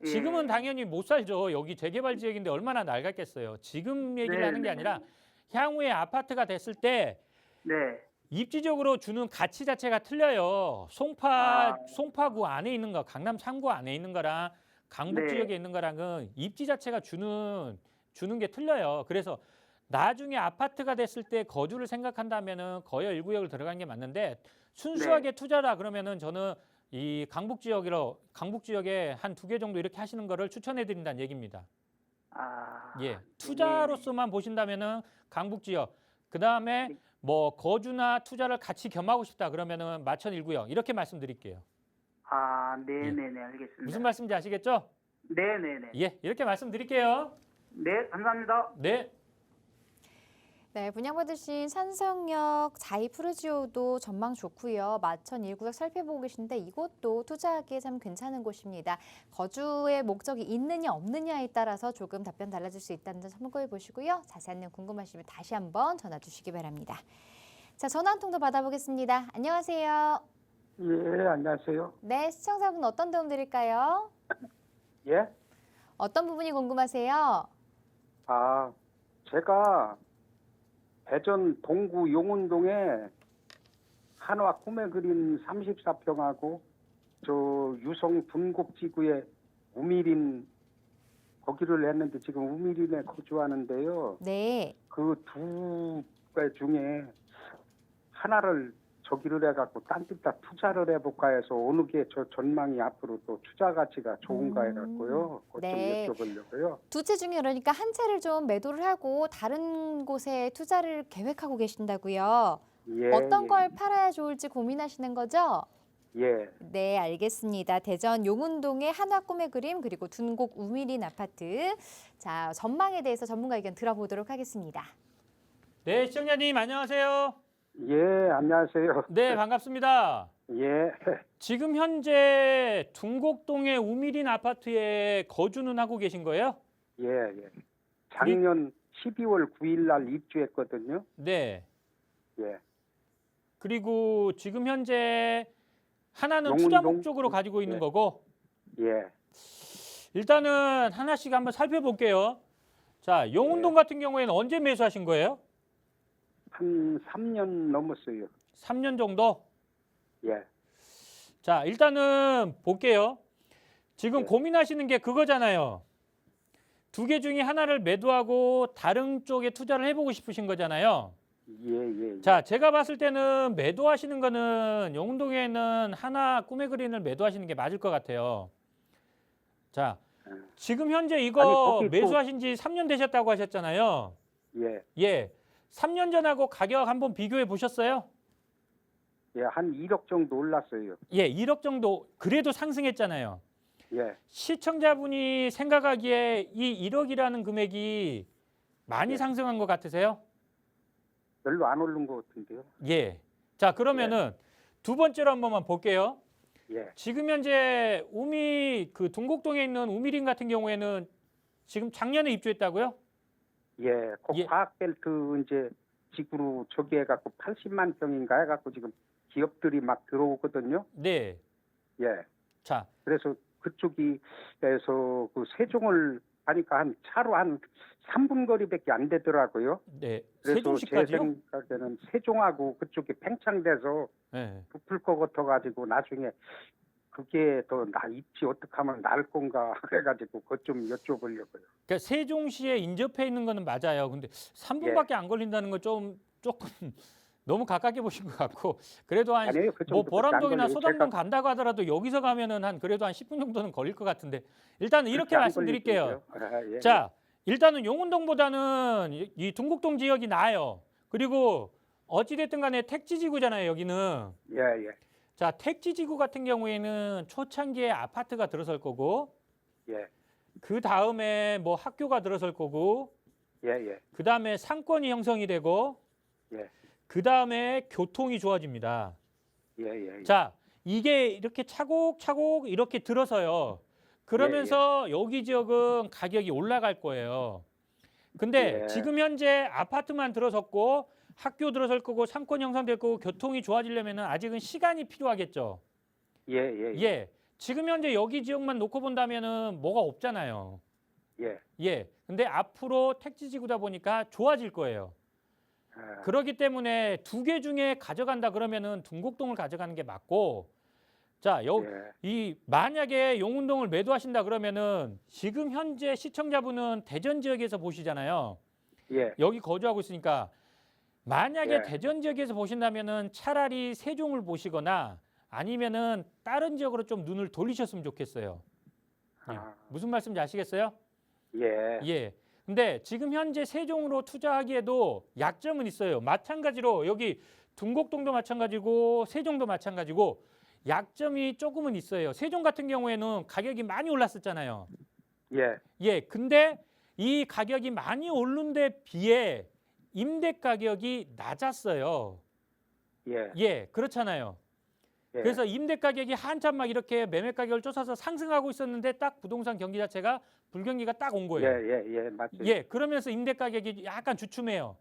예. 지금은 당연히 못 살죠. 여기 재개발 지역인데 얼마나 낡았겠어요. 지금 얘기를 네, 하는 게 네. 아니라 향후에 아파트가 됐을 때 네. 입지적으로 주는 가치 자체가 틀려요. 송파구 안에 있는 거, 강남 3구 안에 있는 거랑 강북 네. 지역에 있는 거랑은 입지 자체가 주는 게 틀려요. 그래서 나중에 아파트가 됐을 때 거주를 생각한다면은 거여 1구역을 들어가는 게 맞는데 순수하게 투자라 그러면은 저는 이 강북 지역에 한 2개 정도 이렇게 하시는 거를 추천해 드린다는 얘기입니다. 예. 투자로서만 보신다면은 강북 지역. 그다음에 뭐 거주나 투자를 같이 겸하고 싶다 그러면은 마천 1구역 이렇게 말씀드릴게요. 네네네, 알겠습니다. 무슨 말씀인지 아시겠죠? 네네네. 예, 이렇게 말씀드릴게요. 네, 감사합니다. 네. 네, 분양받으신 산성역 자이푸르지오도 전망 좋고요. 마천 1구역 살펴보고 계신데 이곳도 투자하기에 참 괜찮은 곳입니다. 거주의 목적이 있느냐 없느냐에 따라서 조금 답변 달라질 수 있다는 점 참고해 보시고요. 자세한 내용 궁금하시면 다시 한번 전화 주시기 바랍니다. 자, 전화 한 통 더 받아보겠습니다. 안녕하세요. 예, 안녕하세요. 네, 시청자분 어떤 도움 드릴까요? 예? 어떤 부분이 궁금하세요? 제가 대전 동구 용운동에 한화 꿈에 그린 34평하고 저 유성 분곡지구에 우미린 거기를 했는데 지금 우미린에 거주하는데요. 네. 그 두 개 중에 하나를 저기를 해갖고 딴 데다 투자를 해볼까 해서 어느 게 저 전망이 앞으로 또 투자 가치가 좋은가 해갖고요. 그것 네. 좀 여쭤보려고요. 두 채 중에 그러니까 한 채를 좀 매도를 하고 다른 곳에 투자를 계획하고 계신다고요. 예, 어떤 예, 걸 팔아야 좋을지 고민하시는 거죠? 예. 네, 알겠습니다. 대전 용운동의 한화 꿈의 그림 그리고 둔곡 우미린 아파트. 자, 전망에 대해서 전문가 의견 들어보도록 하겠습니다. 네, 시청자님 안녕하세요. 예, 안녕하세요. 네, 반갑습니다. 예, 지금 현재 둔곡동의 우미린 아파트에 거주는 하고 계신 거예요? 예, 예. 작년 12월 9일 날 입주했거든요. 네. 예. 그리고 지금 현재 하나는 용운동? 투자 목적으로 가지고 있는 예. 거고 예, 일단은 하나씩 한번 살펴볼게요. 자, 용운동 같은 경우에는 언제 매수하신 거예요? 한 3년 넘었어요. 3년 정도? 예, 자, 일단은 볼게요. 지금 네. 고민하시는 게 그거잖아요. 2개 중에 하나를 매도하고 다른 쪽에 투자를 해보고 싶으신 거잖아요. 예, 예. 자, 제가 봤을 때는 매도하시는 거는 용동에는 하나 꿈의 그린을 매도하시는 게 맞을 것 같아요. 자, 지금 현재 이거 아니, 거기 또- 매수하신 지 3년 되셨다고 하셨잖아요. 예, 예. 3년 전하고 가격 한번 비교해 보셨어요? 예. 한 1억 정도 올랐어요. 예, 1억 정도 그래도 상승했잖아요. 예. 시청자분이 생각하기에 이 1억이라는 금액이 많이 예. 상승한 것 같으세요? 별로 안 오른 것 같은데요. 예. 자, 그러면은 두 번째로 한 번만 볼게요. 예. 지금 현재 우미 그 동곡동에 있는 우미림 같은 경우에는 지금 작년에 입주했다고요? 예. 그 예. 과학벨트 이제 지구로 저기 해갖고 80만 평인가 해갖고 지금 기업들이 막 들어오거든요. 네. 예. 자, 그래서 그쪽에서 그 세종을 가니까 한 차로 한 3분 거리밖에 안 되더라고요. 네. 그래서 제 세종시까지요? 생각에는 세종하고 그쪽이 팽창돼서 네. 부풀 것 같아가지고 나중에 그게 더 입지 어떻게 하면 나을 건가 해가지고 그것 좀 여쭤보려고요. 그러니까 세종시에 인접해 있는 거는 맞아요. 근데 3분밖에 안 걸린다는 건 조금 너무 가깝게 보신 것 같고, 그래도 한 아니에요. 그 뭐 정도밖에 안 보람동이나 걸려요. 소담동 제가 간다고 하더라도 여기서 가면은 한 그래도 한 10분 정도는 걸릴 것 같은데, 일단 이렇게 그렇게 안 말씀드릴게요. 걸릴 텐데요. 예. 자, 일단은 용운동보다는 이 동곡동 지역이 나아요. 그리고 어찌됐든 간에 택지지구잖아요, 여기는. 예, 예, 자, 택지지구 같은 경우에는 초창기에 아파트가 들어설 거고, 예, 그 다음에 뭐 학교가 들어설 거고, 예, 예, 그 다음에 상권이 형성이 되고, 예, 그 다음에 교통이 좋아집니다. 예, 예, 예. 자, 이게 이렇게 차곡차곡 이렇게 들어서요. 그러면서 여기 지역은 가격이 올라갈 거예요. 근데 예. 지금 현재 아파트만 들어섰고 학교 들어설 거고 상권 형성될 거고 교통이 좋아지려면 아직은 시간이 필요하겠죠. 예, 예, 예, 예. 지금 현재 여기 지역만 놓고 본다면은 뭐가 없잖아요. 예. 예. 근데 앞으로 택지지구다 보니까 좋아질 거예요. 아, 그렇기 때문에 두 개 중에 가져간다 그러면은 동곡동을 가져가는 게 맞고, 자, 예, 이 만약에 용운동을 매도하신다 그러면은 지금 현재 시청자분은 대전 지역에서 보시잖아요. 예, 여기 거주하고 있으니까 만약에 예. 대전 지역에서 보신다면은 차라리 세종을 보시거나 아니면은 다른 지역으로 좀 눈을 돌리셨으면 좋겠어요. 예. 아, 무슨 말씀인지 아시겠어요? 예, 예. 근데 지금 현재 세종으로 투자하기에도 약점은 있어요. 마찬가지로 여기 동곡동도 마찬가지고 세종도 마찬가지고 약점이 조금은 있어요. 세종 같은 경우에는 가격이 많이 올랐었잖아요. 예, 예. 근데 이 가격이 많이 오른 데 비해 임대 가격이 낮았어요. 예, 예. 그렇잖아요. 예. 그래서 임대 가격이 한참 막 이렇게 매매 가격을 쫓아서 상승하고 있었는데 딱 부동산 경기 자체가 불경기가 딱 온 예, 거예요. 예, 예, 맞죠. 예, 그러면서 임대 가격이 약간 주춤해요.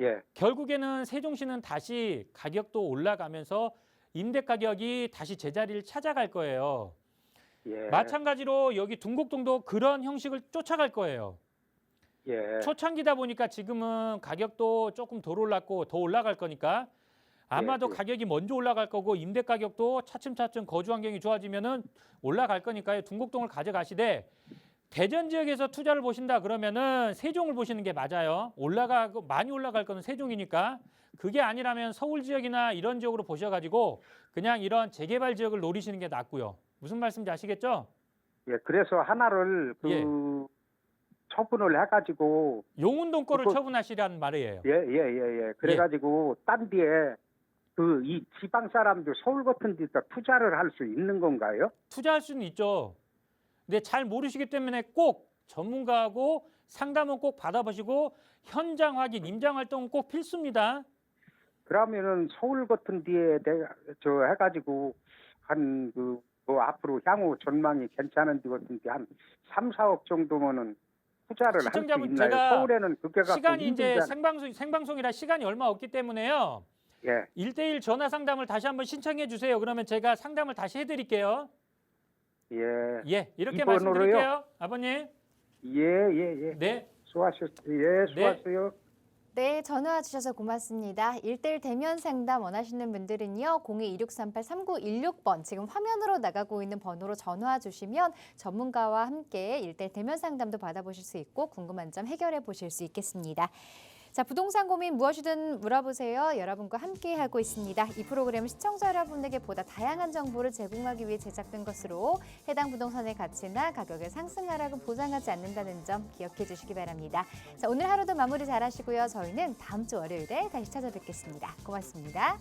예, 결국에는 세종시는 다시 가격도 올라가면서 임대 가격이 다시 제자리를 찾아갈 거예요. 예, 마찬가지로 여기 동곡동도 그런 형식을 쫓아갈 거예요. 예, 초창기다 보니까 지금은 가격도 조금 덜 올랐고 더 올라갈 거니까 아마도 예. 가격이 먼저 올라갈 거고 임대 가격도 차츰차츰 거주 환경이 좋아지면은 올라갈 거니까요. 동곡동을 가져가시되 대전 지역에서 투자를 보신다 그러면은 세종을 보시는 게 맞아요. 올라가고 많이 올라갈 거는 세종이니까. 그게 아니라면 서울 지역이나 이런 지역으로 보셔가지고 그냥 이런 재개발 지역을 노리시는 게 낫고요. 무슨 말씀인지 아시겠죠? 예. 그래서 하나를 그 예. 처분을 해가지고 용운동 거를 그거- 처분하시라는 말이에요. 예, 예, 예, 예. 그래가지고 딴 뒤에 그 이 지방 사람들 서울 같은 데다 투자를 할 수 있는 건가요? 투자할 수는 있죠. 근데 잘 모르시기 때문에 꼭 전문가하고 상담은 꼭 받아보시고 현장 확인, 임장 활동은 꼭 필수입니다. 그러면은 서울 같은 데에 내가 저 해가지고 한 그 뭐 앞으로 향후 전망이 괜찮은 데 같은 데 한 3, 4억 정도면은 투자를 할 수 시청자분, 있나요? 제가 서울에는 그게 갖고 시간이 이제 힘들잖아요. 생방송이라 시간이 얼마 없기 때문에요. 예, 1대1 전화 상담을 다시 한번 신청해 주세요. 그러면 제가 상담을 다시 해드릴게요. 예, 예, 이렇게 이 번호로요? 말씀드릴게요. 아버님. 예, 예, 예. 네. 예, 수고하세요. 네, 전화 주셔서 고맙습니다. 1대1 대면 상담 원하시는 분들은요. 02-2638-3916번 지금 화면으로 나가고 있는 번호로 전화 주시면 전문가와 함께 1대1 대면 상담도 받아보실 수 있고 궁금한 점 해결해 보실 수 있겠습니다. 자, 부동산 고민 무엇이든 물어보세요. 여러분과 함께하고 있습니다. 이 프로그램은 시청자 여러분에게 보다 다양한 정보를 제공하기 위해 제작된 것으로 해당 부동산의 가치나 가격의 상승 하락은 보장하지 않는다는 점 기억해 주시기 바랍니다. 자, 오늘 하루도 마무리 잘 하시고요. 저희는 다음 주 월요일에 다시 찾아뵙겠습니다. 고맙습니다.